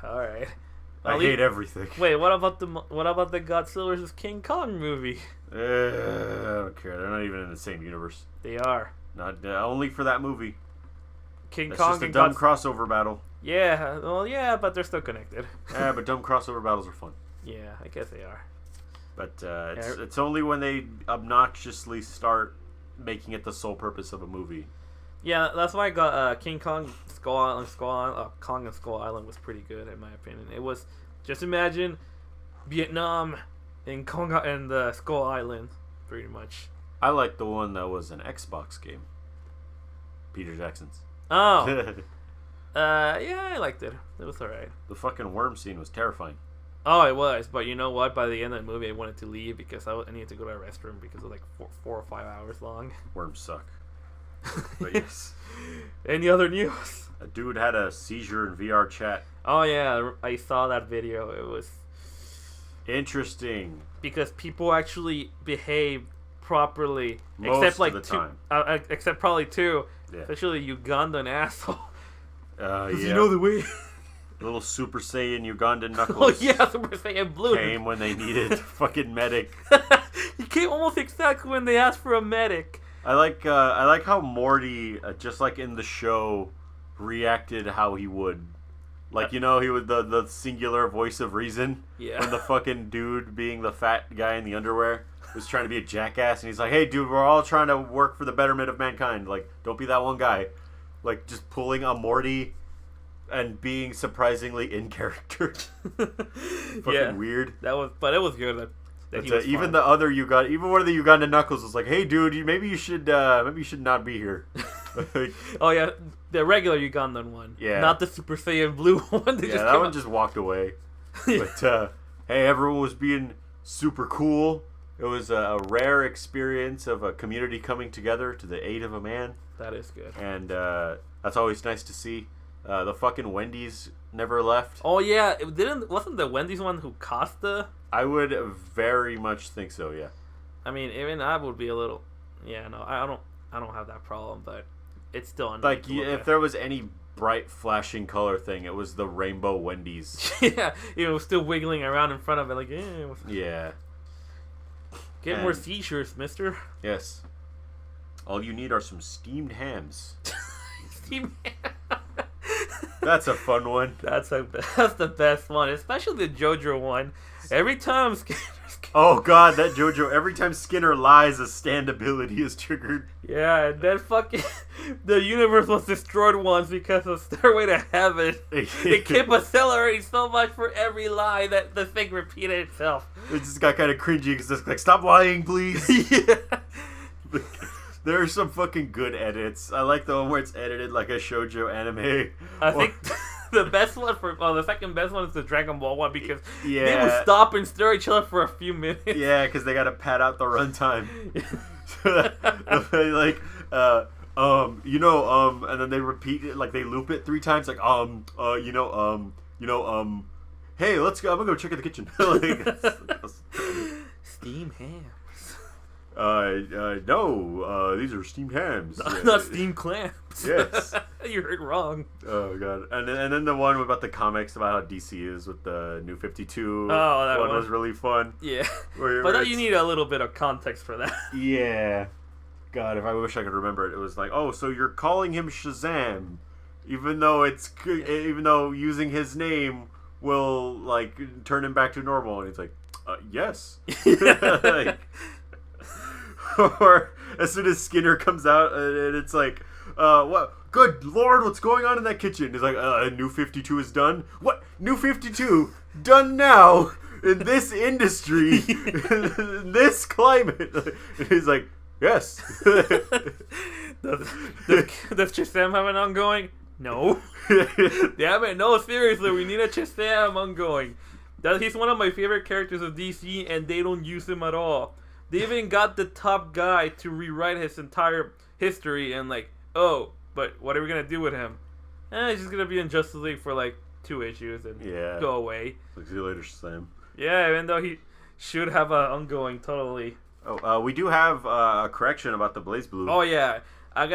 All right. I hate everything. Wait, what about the Godzilla vs. King Kong movie? I don't care. They're not even in the same universe. They are. Not only for that movie. That's Kong just a dumb crossover battle. Yeah, well, yeah, but they're still connected. Yeah, but dumb crossover battles are fun. Yeah, I guess they are. But it's only when they obnoxiously start making it the sole purpose of a movie Yeah, that's why I got King Kong, Kong and Skull Island was pretty good in my opinion. It was just imagine Vietnam and Kong and the Skull Island, pretty much. I like the one that was an Xbox game. Peter Jackson's. Oh, yeah, I liked it. It was alright. The fucking worm scene was terrifying. Oh, it was, but you know what? By the end of the movie, I wanted to leave because I needed to go to a restroom because it was like 4 or 5 hours long. Worms suck. But yes. Any other news? A dude had a seizure in VR chat. Oh yeah, I saw that video. It was interesting because people actually behave properly, most except like of the two, time. Except probably two, yeah. Especially Ugandan asshole. Yeah. You know the way. Little Super Saiyan Ugandan Knuckles. Oh yeah, Super Saiyan Blue came when they needed fucking medic. He came almost exactly when they asked for a medic. I like how Morty, just like in the show, reacted how he would. Like, you know, he would the singular voice of reason. Yeah. When the fucking dude, being the fat guy in the underwear, was trying to be a jackass, and he's like, "Hey, dude, we're all trying to work for the betterment of mankind. Like, don't be that one guy." Like, just pulling a Morty and being surprisingly in character. Fucking weird. But it was good. Even the other even one of the Ugandan Knuckles was like, "Hey, dude, maybe you should not be here." Like, oh yeah, the regular Ugandan one. Yeah. Not the Super Saiyan Blue one. That one just walked away. But hey, everyone was being super cool. It was a rare experience of a community coming together to the aid of a man. That is good. And that's always nice to see. The fucking Wendy's never left. Oh yeah, wasn't the Wendy's one who cost the? I would very much think so. Yeah. I mean, even I would be a little. Yeah, no, I don't have that problem, but it's still like if there was any bright flashing color thing, it was the rainbow Wendy's. Yeah, it was still wiggling around in front of it, like yeah. Get more seizures, mister. Yes. All you need are some steamed hams. Steamed ham. That's a fun one. That's the best one, especially the JoJo one. Every time oh god, that JoJo, every time Skinner lies, a stand ability is triggered. Yeah, and then fucking the universe was destroyed once because of Stairway to Heaven. It kept accelerating so much for every lie that the thing repeated itself. It just got kind of cringy because it's like, stop lying, please. Yeah. There are some fucking good edits. I like the one where it's edited like a shoujo anime. I think the best one the second best one is the Dragon Ball one because yeah. they would stop and stare at each other for a few minutes. Yeah, because they got to pad out the runtime. Like, and then they repeat it, like they loop it 3 times, like, hey, let's go. I'm gonna go check out the kitchen. Like, steam hams. No, these are steamed hams. Not steamed clams. Yes. You heard wrong. Oh god. And then the one about the comics about how DC is with the New 52. Oh, that one was really fun. Yeah. But you need a little bit of context for that. Yeah. God, if I wish I could remember it. It was like, oh, so you're calling him Shazam, even though using his name will like turn him back to normal, and he's like, yes. Like, or as soon as Skinner comes out, and it's like, what? Good Lord, what's going on in that kitchen? He's like, New 52 is done. What? New 52 done now in this industry, in this climate. And he's like, yes. Does Shazam have an ongoing? No. Damn it, no, seriously, we need a Shazam ongoing. He's one of my favorite characters of DC, and they don't use him at all. They even got the top guy to rewrite his entire history, and like, oh, but what are we gonna do with him? He's just gonna be in Justice League for like 2 issues and go away. Like, see you later, Shazam. Yeah, even though he should have an ongoing, totally. Oh, we do have a correction about the Blaze Blue. Oh yeah, I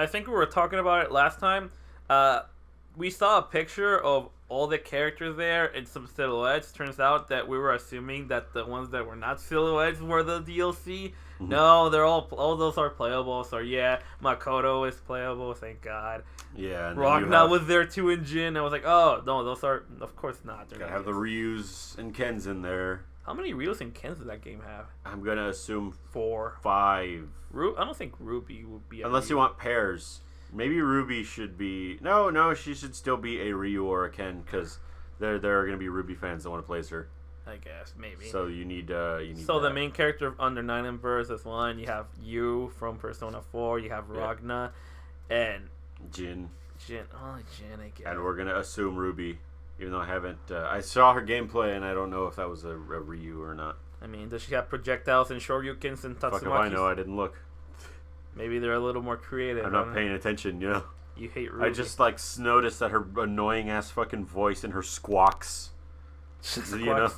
think we were talking about it last time. We saw a picture of all the characters there and some silhouettes. Turns out that we were assuming that the ones that were not silhouettes were the DLC. Mm-hmm. No, all those are playable. So yeah, Makoto is playable. Thank God. Yeah. Ragnar was there too in Jin. I was like, oh no, those are of course not. Gotta have the Ryus and Kens in there. How many Ryus and Kens does that game have? I'm gonna assume 4. 5. I don't think Ruby would be. Unless you want pairs. Maybe Ruby should be... No, she should still be a Ryu or a Ken, because there are going to be Ruby fans that want to play as her. I guess, maybe. So you need So the main character of Under Night Embers is one. You have Yu from Persona 4. You have Ragna. And... Jin. Oh, Jin, I guess. And we're going to assume Ruby, even though I haven't... I saw her gameplay, and I don't know if that was a Ryu or not. I mean, does she have projectiles and shoryukens and Tatsumakis? Fuck if I know, I didn't look. Maybe they're a little more creative. I'm not paying attention, you know? You hate Ruby. I just, like, noticed that her annoying-ass fucking voice and her squawks. You know?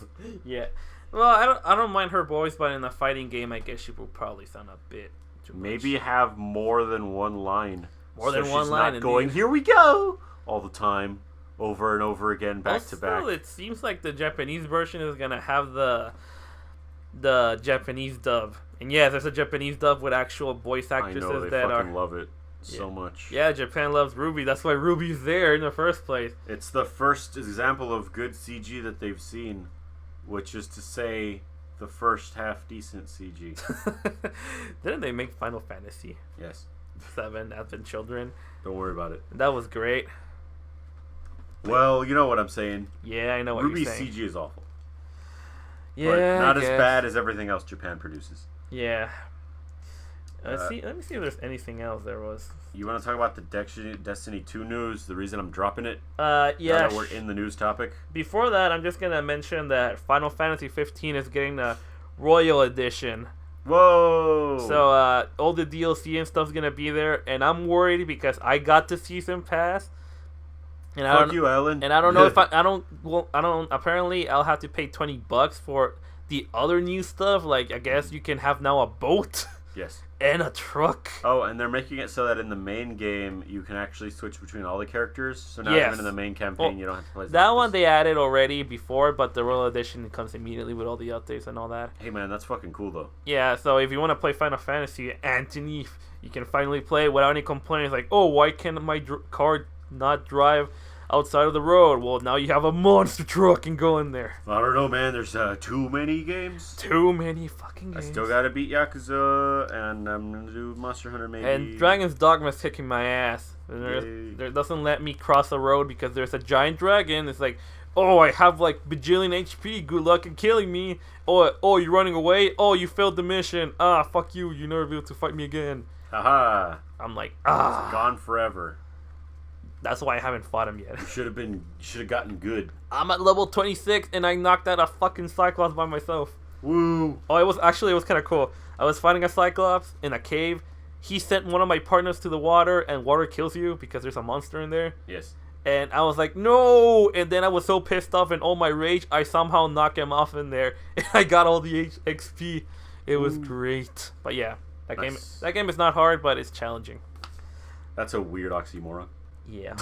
Yeah. Well, I don't mind her voice, but in a fighting game, I guess she will probably sound a bit too much. Maybe have more than one line. More than one line. Not going, here we go, all the time, over and over again, back to back. It seems like the Japanese version is going to have the Japanese dub. And yeah, there's a Japanese dub with actual voice actresses I know, they fucking love it so much. Yeah, Japan loves Ruby. That's why Ruby's there in the first place. It's the first example of good CG that they've seen, which is to say, the first half decent CG. Didn't they make Final Fantasy? Yes. 7 Advent Children? Don't worry about it. That was great. Well, you know what I'm saying. Yeah, I know what Ruby's you're saying. CG is awful. Yeah, but not as bad as everything else Japan produces. Yeah. Let me see if there's anything else there was. You want to talk about the Destiny 2 news? The reason I'm dropping it? Yeah. Now that we're in the news topic. Before that, I'm just going to mention that Final Fantasy 15 is getting the Royal Edition. Whoa! So, all the DLC and stuff's going to be there, and I'm worried because I got the Season Pass. And Fuck you, Ellen. And I don't know if I don't apparently I'll have to pay $20 for the other new stuff. Like, I guess you can have now a boat. Yes. And a truck. Oh, and they're making it so that in the main game you can actually switch between all the characters. So now even in the main campaign you don't have to play that one they added already before, but the Royal Edition comes immediately with all the updates and all that. Hey man, that's fucking cool though. Yeah, so if you want to play Final Fantasy, Anthony, you can finally play it without any complaints like, oh, why can't my car not drive outside of the road? Well, now you have a monster truck and go in there. I don't know, man. There's too many games. Too many fucking games. I still gotta beat Yakuza, and I'm gonna do Monster Hunter maybe. And Dragon's Dogma's kicking my ass. There doesn't let me cross the road because there's a giant dragon. It's like, oh, I have like bajillion HP. Good luck in killing me. Oh, you're running away. Oh, you failed the mission. Ah, fuck you. You'll never be able to fight me again. Haha. I'm like, It's gone forever. That's why I haven't fought him yet. You should have gotten good. I'm at level 26 and I knocked out a fucking Cyclops by myself. Woo! Oh, it was kind of cool. I was fighting a Cyclops in a cave. He sent one of my partners to the water, and water kills you because there's a monster in there. Yes. And I was like, no! And then I was so pissed off in all my rage, I somehow knocked him off in there, and I got all the XP. It was great. But yeah, that game is not hard, but it's challenging. That's a weird oxymoron. Yeah.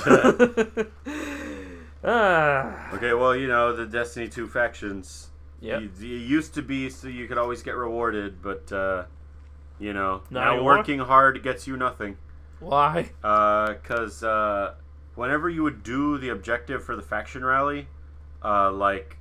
Okay, well, you know, the Destiny 2 factions. Yeah. It used to be so you could always get rewarded, but, you know, Not now anymore? working hard gets you nothing. Why? Because whenever you would do the objective for the faction rally, like,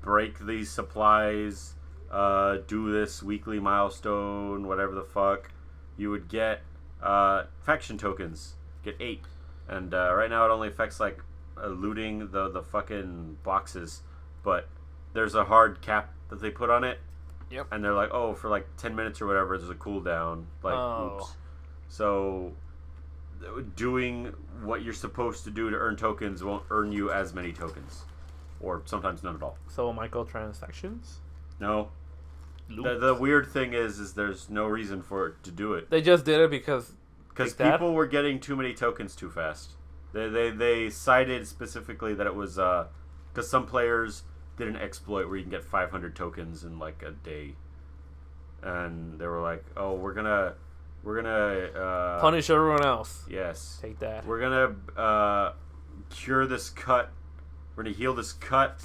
break these supplies, do this weekly milestone, whatever the fuck, you would get faction tokens. Get 8. And right now it only affects, like, looting the fucking boxes. But there's a hard cap that they put on it. Yep. And they're like, oh, for like 10 minutes or whatever, there's a cooldown. Like, oops. So doing what you're supposed to do to earn tokens won't earn you as many tokens. Or sometimes none at all. So microtransactions? No. The weird thing is there's no reason for it to do it. They just did it because people were getting too many tokens too fast. They cited specifically that it was because some players did an exploit where you can get 500 tokens in like a day, and they were like, "Oh, we're gonna punish everyone else." Yes, take that. We're gonna cure this cut. We're gonna heal this cut,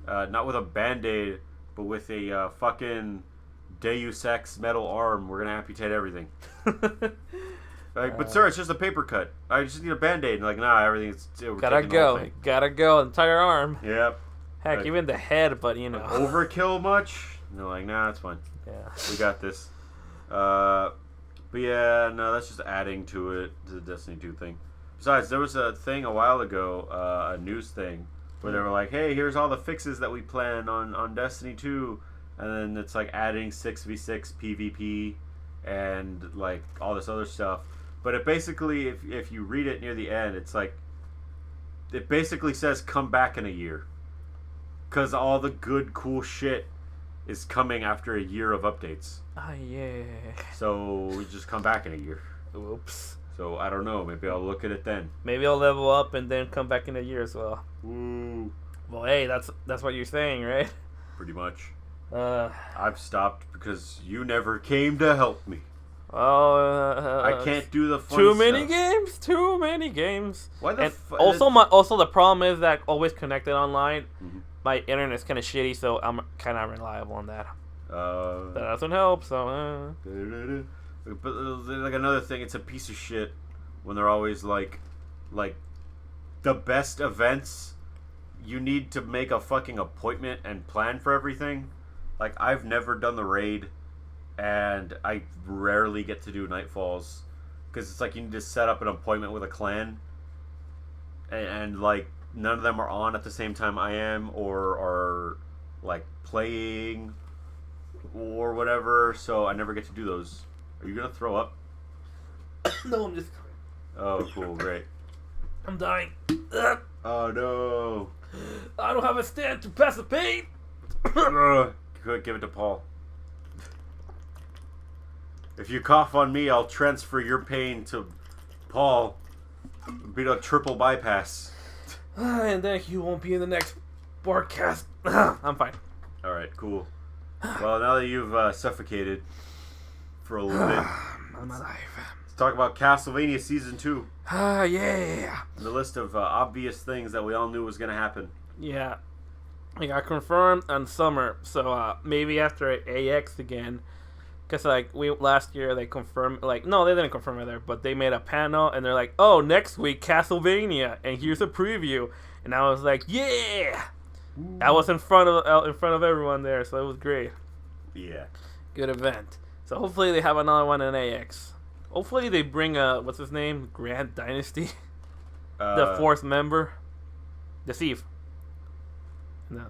not with a band-aid, but with a fucking Deus Ex metal arm. We're gonna amputate everything. Like, but sir, it's just a paper cut. I just need a band-aid. And like, nah, everything's gotta go, entire arm. Yep. Heck, like, even the head, but you know. Overkill much? And they're like, nah, it's fine. Yeah. We got this. But yeah, no, that's just adding to it, to the Destiny 2 thing. Besides, there was a thing a while ago, a news thing, where they were like, hey, here's all the fixes that we plan on Destiny 2. And then it's like adding 6v6 PvP and like all this other stuff. But it basically, if you read it near the end, it's like, it basically says come back in a year. Because all the good, cool shit is coming after a year of updates. Ah, yeah. So we just come back in a year. Whoops. So I don't know. Maybe I'll look at it then. Maybe I'll level up and then come back in a year as well. Ooh. Well, hey, that's what you're saying, right? Pretty much. Uh. I've stopped because you never came to help me. Oh. I can't do the fun Too stuff. many games. Too many games. Why the also the problem is that always connected online. Mm-hmm. My internet's kind of shitty, so I'm kind of reliable on that. That But doesn't help. So. like another thing, it's a piece of shit when they're always like the best events. You need to make a fucking appointment and plan for everything. Like I've never done the raid, and I rarely get to do Nightfalls because it's like you need to set up an appointment with a clan, and like none of them are on at the same time I am, or are like playing or whatever. So I never get to do those. Are you gonna throw up? No, I'm just. Oh, cool, great. I'm dying. Oh no. I don't have a stand to pass the pain. Good, give it to Paul. If you cough on me, I'll transfer your pain to Paul. Be a triple bypass. And then he won't be in the next barkcast. I'm fine. Alright, cool. Well, now that you've suffocated for a little bit, I'm alive. let's talk about Castlevania Season 2. Yeah. The list of obvious things that we all knew was going to happen. Yeah. It got confirmed on summer, so maybe after AX again. Because, like, last year they confirmed, like, no, they didn't confirm it there, but they made a panel, and they're like, oh, next week, Castlevania, and here's a preview. And I was like, yeah! Ooh. I was in front of everyone there, so it was great. Yeah. Good event. So hopefully they have another one in AX. Hopefully they bring, what's his name? Grand Dynasty? The fourth member? The thief. No.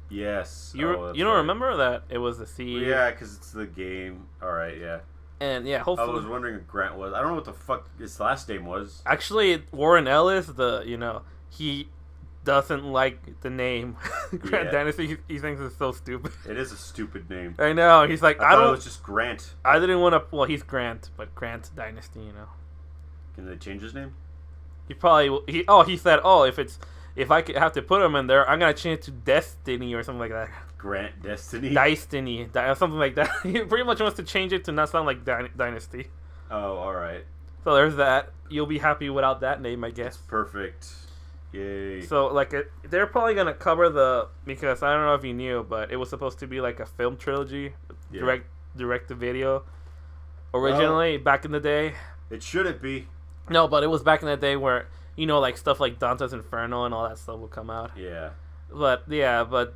Yes. You don't remember that it was the thief? Well, yeah, because it's the game. Alright, yeah. And yeah, hopefully. I was wondering if Grant was. I don't know what the fuck his last name was. Actually, Warren Ellis, he doesn't like the name Grand Dynasty. He thinks it's so stupid. It is a stupid name. I know. He's like, I thought it was just Grant. I didn't want to. Well, he's Grant, but Grant Dynasty, Can they change his name? He probably. He said, if I could have to put him in there, I'm gonna change it to Destiny or something like that. Grant Destiny. Destiny, something like that. He pretty much wants to change it to not sound like Dynasty. Oh, all right. So there's that. You'll be happy without that name, I guess. Perfect. Yay. So they're probably gonna cover because I don't know if you knew, but it was supposed to be like a film trilogy, direct to video. Originally, back in the day. It shouldn't be. No, but it was back in the day where like stuff like Dante's Inferno and all that stuff will come out. Yeah. But because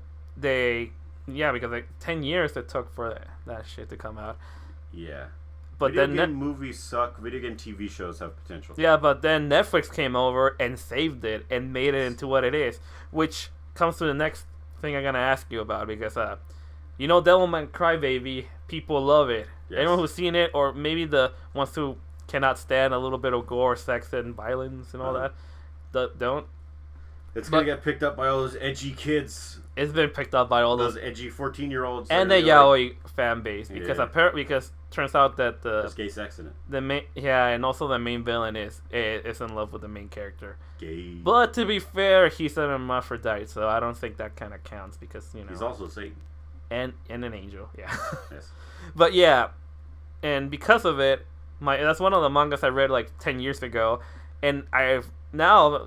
like 10 years it took for that shit to come out. Yeah. But video game movies suck. Video game TV shows have potential. Yeah, but then Netflix came over and saved it and made it into what it is, which comes to the next thing I'm gonna ask you about because Devilman Crybaby, people love it. Yes. Anyone who's seen it, or maybe the ones who cannot stand a little bit of gore, sex, and violence and all that, don't. It's gonna get picked up by all those edgy kids. It's been picked up by all those edgy 14-year-olds and the yaoi fan base because turns out that there's gay sex in it. And also the main villain is in love with the main character. Gay. But to be fair, he's an hermaphrodite, so I don't think that kind of counts because he's also Satan and an angel. Yeah. Yes. But yeah, and because of it, that's one of the mangas I read like 10 years ago, and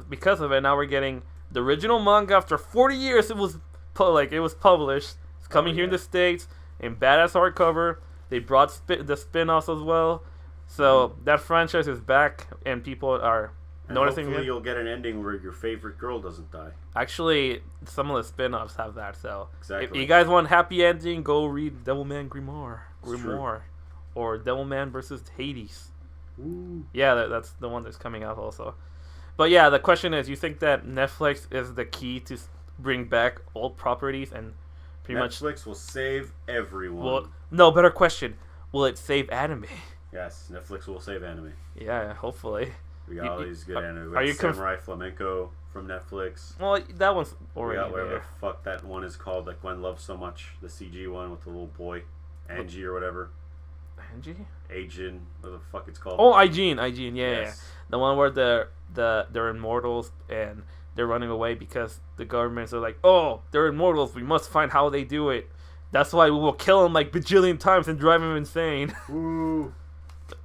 because of it, now we're getting the original manga after 40 years. It was published. It's coming here in the States in badass hardcover. They brought the spin-offs as well, so that franchise is back, and people are noticing. Hopefully, you'll get an ending where your favorite girl doesn't die. Actually, some of the spin-offs have that. So exactly. If you guys want happy ending, go read Devilman Grimoire. or Devilman versus Hades. Ooh. Yeah, that's the one that's coming out also. But yeah, the question is, you think that Netflix is the key to bring back old properties and pretty much... Netflix will save everyone. Well, no, better question. Will it save anime? Yes, Netflix will save anime. Yeah, hopefully. We got all these good anime. We are got you Samurai Flamenco from Netflix. Well, that one's already We got whatever there. the fuck that one is called, like Gwen Loves So Much, the CG one with the little boy, Angie or whatever. Angie? Ajin, whatever the fuck it's called. Oh, Aijin, yeah, Yes. yeah. The one where they're immortals and they're running away because the governments are like, oh, they're immortals, we must find how they do it. That's why we will kill them like bajillion times and drive them insane. Ooh.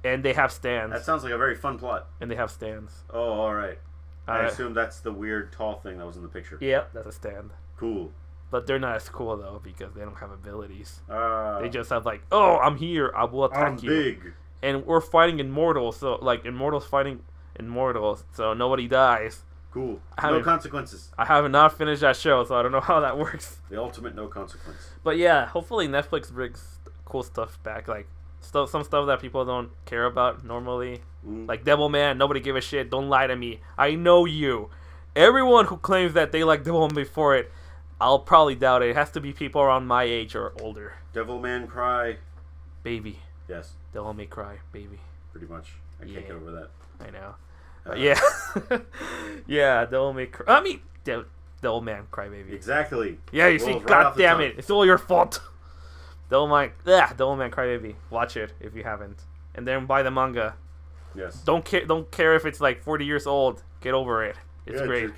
And they have stands. That sounds like a very fun plot. And they have stands. Oh, alright. I assume that's the weird tall thing that was in the picture. Yeah, that's a stand. Cool. But they're not as cool though because they don't have abilities. They just have like, oh, I'm here, I will attack I'm you. big. And we're fighting immortals, so like immortals fighting immortals, so nobody dies. Cool. No consequences. I have not finished that show, so I don't know how that works. The ultimate no consequence. But yeah, hopefully Netflix brings cool stuff back, like some stuff that people don't care about normally. Like Devilman, nobody give a shit. Don't lie to me. I know you. Everyone who claims that they like Devilman before it, I'll probably doubt it. It has to be people around my age or older. Devilman Cry. Baby. Yes. Devil May Cry, baby. Pretty much. I can't get over that. I know. Yeah. Yeah, Devil May Cry. I mean, Devilman Cry, baby. Exactly. Yeah, you see, god damn it. It's all your fault. Devilman Cry, baby. Watch it if you haven't. And then buy the manga. Yes. Don't care if it's like 40 years old. Get over it. It's great.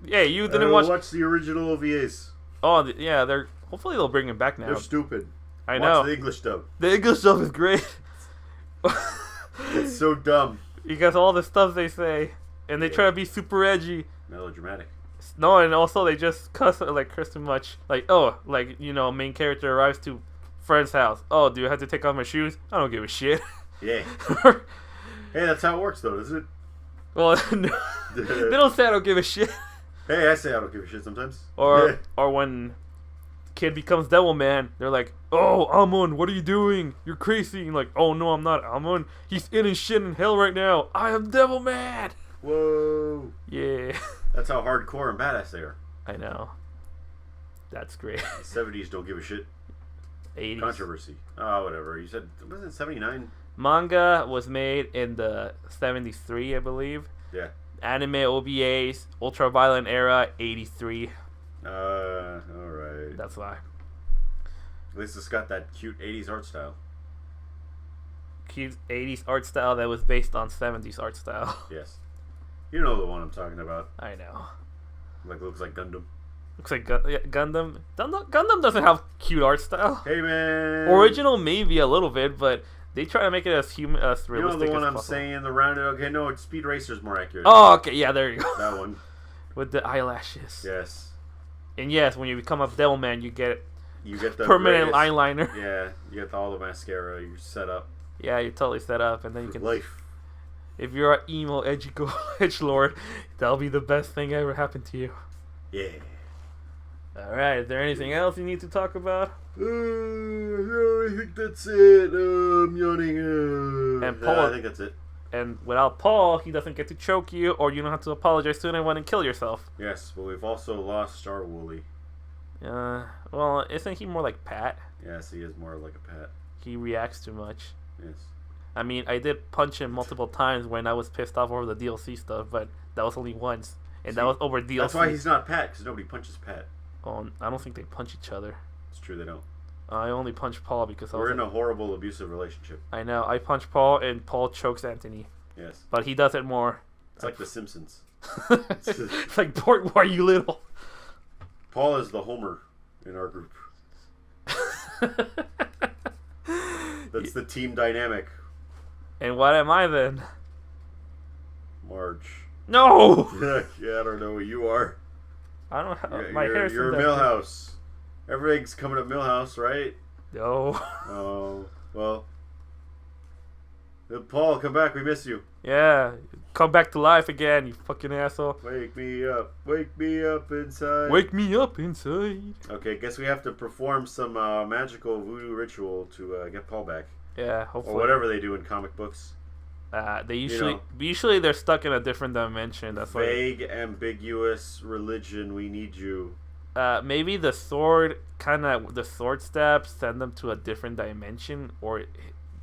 Yeah, you didn't watch the original OVAs. Oh, yeah, hopefully they'll bring it back now. They're stupid. I know. Watch the English dub. The English dub is great. It's so dumb. Because all the stuff they say, and they try to be super edgy. Melodramatic. No, and also they just curse too much. Like, oh, main character arrives to friend's house. Oh, do I have to take off my shoes? I don't give a shit. Yeah. Hey, that's how it works, though, isn't it? Well, no, they don't say I don't give a shit. Hey, I say I don't give a shit sometimes. Or when kid becomes Devilman, they're like, oh, Amon, what are you doing? You're crazy. And like, oh no, I'm not Amon. He's in his shit in hell right now. I am Devilman. Whoa. Yeah. That's how hardcore and badass they are. I know. That's great. The 70s don't give a shit. 80s. Controversy. Oh, whatever. You said, wasn't it 79? Manga was made in the 73, I believe. Yeah. Anime OVAs, Ultraviolent Era, 83. Alright. That's why. At least it's got that cute 80s art style. Cute 80s art style that was based on 70s art style. Yes. You know the one I'm talking about. I know. Looks like Gundam. Looks like Gundam. Gundam doesn't have cute art style. Hey, man. Original maybe a little bit, but they try to make it as realistic as possible. You know the one I'm saying, the rounded. Okay, no, it's Speed Racer's more accurate. Oh, okay, yeah, there you go. That one. With the eyelashes. Yes. And yes, when you become a Devilman, you get the permanent greatest eyeliner. Yeah, you get all the mascara. You're set up. Yeah, you're totally set up, and then you can. Life. If you're an emo edgelord, that'll be the best thing ever happened to you. Yeah. All right. Is there anything else you need to talk about? No, I think that's it. I'm yawning. And Paul, I think that's it. And without Paul, he doesn't get to choke you, or you don't have to apologize to anyone and kill yourself. Yes, but we've also lost our Wooly. Well, isn't he more like Pat? Yes, he is more like a pet. He reacts too much. Yes. I mean, I did punch him multiple times when I was pissed off over the DLC stuff, but that was only once, and that was over DLC. That's why he's not Pat, because nobody punches Pat. Oh, I don't think they punch each other. It's true, they don't. I only punch Paul because we're in a horrible, abusive relationship. I know. I punch Paul, and Paul chokes Anthony. Yes. But he does it more. It's like The Simpsons. It's like, Bort, why are you little? Paul is the Homer in our group. That's the team dynamic. And what am I then? Marge. No! Yeah, I don't know what you are. I don't have my hair's You're a Millhouse. Everything's coming up Millhouse, right? No. Oh, well. Paul, come back. We miss you. Yeah. come back to life again, you fucking asshole. Wake me up inside. Wake me up inside. Okay, guess we have to perform some magical voodoo ritual to get Paul back. Yeah, hopefully. Or whatever they do in comic books. They usually they're stuck in a different dimension. That's why. Vague, ambiguous religion. We need you. Maybe the sword stab send them to a different dimension or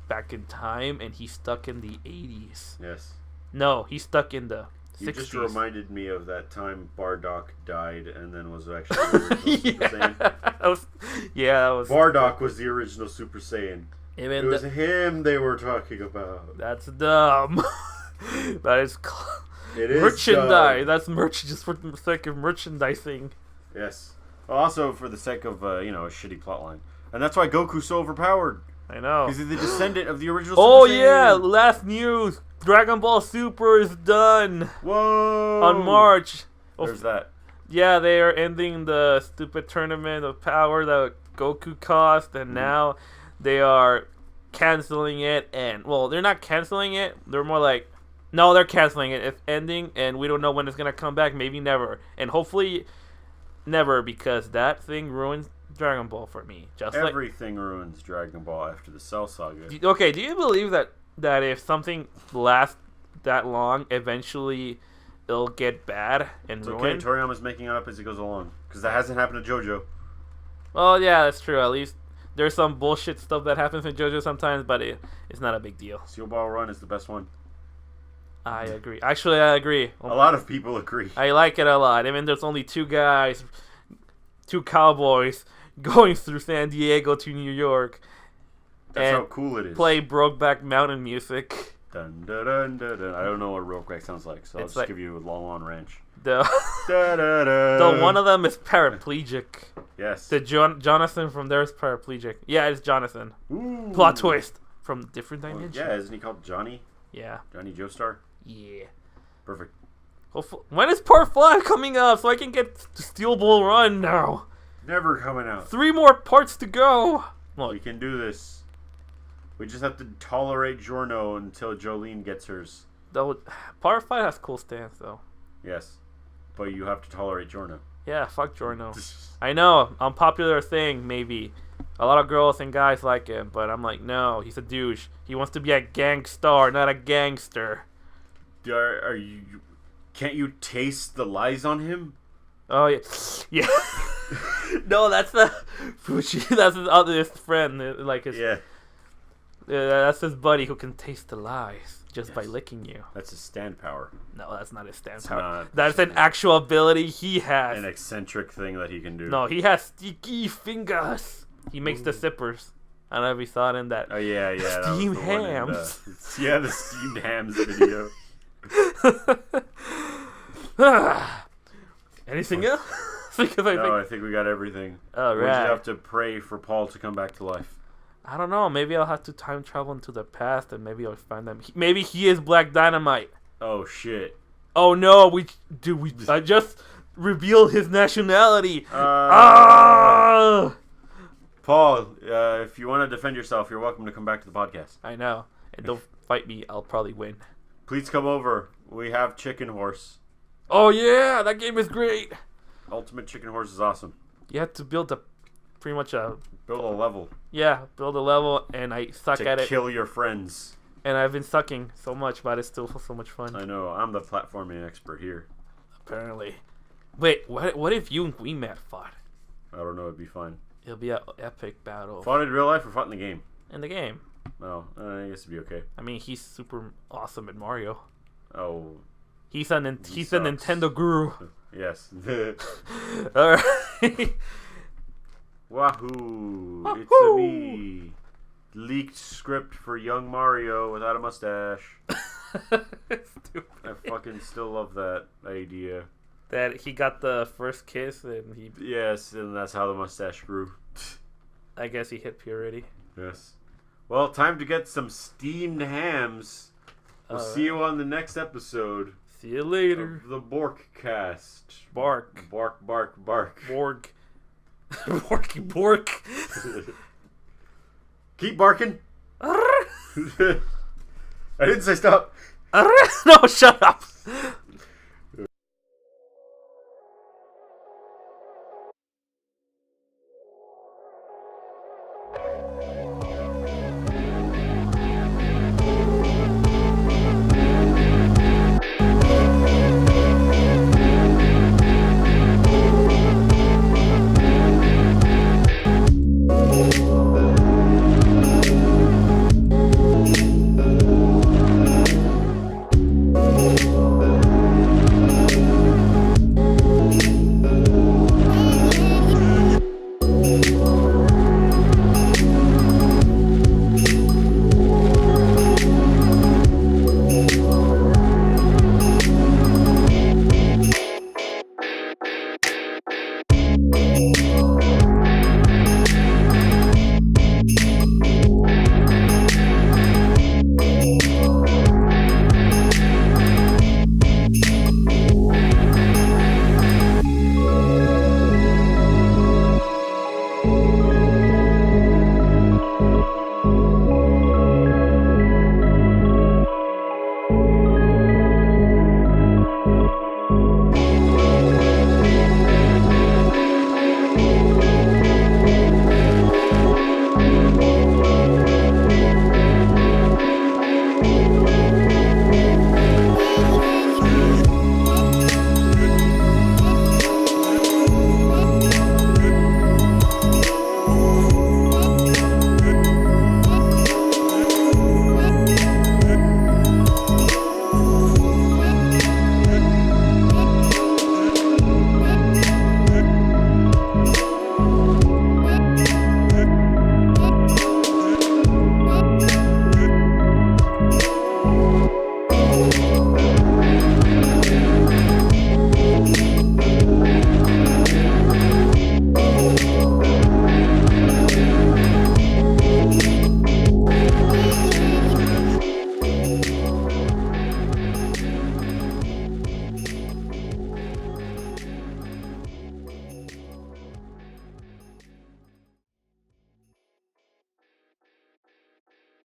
back in time, and he's stuck in the 80s. Yes. No, he's stuck in the 60s. You just reminded me of that time Bardock died and then was actually the original Super Saiyan. That was. Bardock was the original Super Saiyan. It was him they were talking about. That's dumb. That is. It is merchandise. dumb. That's merch just for the sake of merchandising. Yes. Also for the sake of a shitty plotline, and that's why Goku's so overpowered. I know. Because he's the descendant of the original. Oh Super yeah! Saiyan. Last news: Dragon Ball Super is done. Whoa! On March. There's that. Yeah, they are ending the stupid tournament of power that Goku caused, and now they are canceling it. And well, they're not canceling it. They're more like, no, they're canceling it. It's ending, and we don't know when it's gonna come back. Maybe never, and hopefully never, because that thing ruins Dragon Ball for me. Just everything ruins Dragon Ball after the Cell Saga. Okay, do you believe that if something lasts that long, eventually it'll get bad and ruined? Okay, Toriyama's making it up as he goes along, because that hasn't happened to JoJo. Well, yeah, that's true. At least there's some bullshit stuff that happens in JoJo sometimes, but it's not a big deal. Steel Ball Run is the best one. I agree. Actually, I agree. A lot of people agree. I like it a lot. I mean, there's only two cowboys going through San Diego to New York. That's how cool it is. Play Brokeback Mountain music. Dun, dun, dun, dun, dun. I don't know what Brokeback sounds like, so I'll just give you a Long Ranch. The one of them is paraplegic. Yes. The Jonathan from there is paraplegic. Yeah, it's Jonathan. Ooh. Plot twist from different dimension. Yeah, isn't he called Johnny? Yeah. Johnny Joestar? Yeah. Perfect. Hopefully, when is part 5 coming up so I can get Steel Ball Run now? Never coming out. 3 more parts to go. Look. We can do this. We just have to tolerate Giorno until Jolene gets hers. Part 5 has cool stance though. Yes. But you have to tolerate Giorno. Yeah, fuck Giorno. I know, unpopular thing maybe. A lot of girls and guys like him, but I'm like, no, he's a douche. He wants to be a gangstar, not a gangster. Are you? Can't you taste the lies on him? Oh yeah, yeah. No, that's the Fuji. That's his other friend. Like his. Yeah. That's his buddy who can taste the lies just by licking you. That's his stand power. No, that's not his stand power. That's an actual ability he has. An eccentric thing that he can do. No, he has sticky fingers. He makes the zippers. I don't know if you saw it in that. Oh yeah. Steamed hams. Yeah, the steamed hams video. Anything else? I think we got everything. All right. We just have to pray for Paul to come back to life. I don't know. Maybe I'll have to time travel into the past, and maybe I'll find them. Maybe he is Black Dynamite. Oh shit! Oh no! I just revealed his nationality. Paul, if you want to defend yourself, you're welcome to come back to the podcast. I know. And don't fight me. I'll probably win. Please come over. We have Chicken Horse. Oh yeah, that game is great. Ultimate Chicken Horse is awesome. You have to build build a level. Yeah, build a level, and I suck at it. To kill your friends. And I've been sucking so much, but it's still so much fun. I know. I'm the platforming expert here. Apparently. Wait, what if you and Green Man fought? I don't know. It'd be fine. It'll be an epic battle. Fought in real life or fought in the game? In the game. Oh, I guess it'd be okay. I mean, he's super awesome at Mario. Oh. He's a Nintendo guru. Yes. Alright. Wahoo! It's me. Leaked script for young Mario without a mustache. Stupid. I fucking still love that idea. That he got the first kiss and he... Yes, and that's how the mustache grew. I guess he hit purity. Yes. Well, time to get some steamed hams. We'll see you on the next episode. See you later. Of the barkcast. Bark. Bark, bark, bark. Borg. Borky bork. Keep barking. I didn't say stop. No, shut up.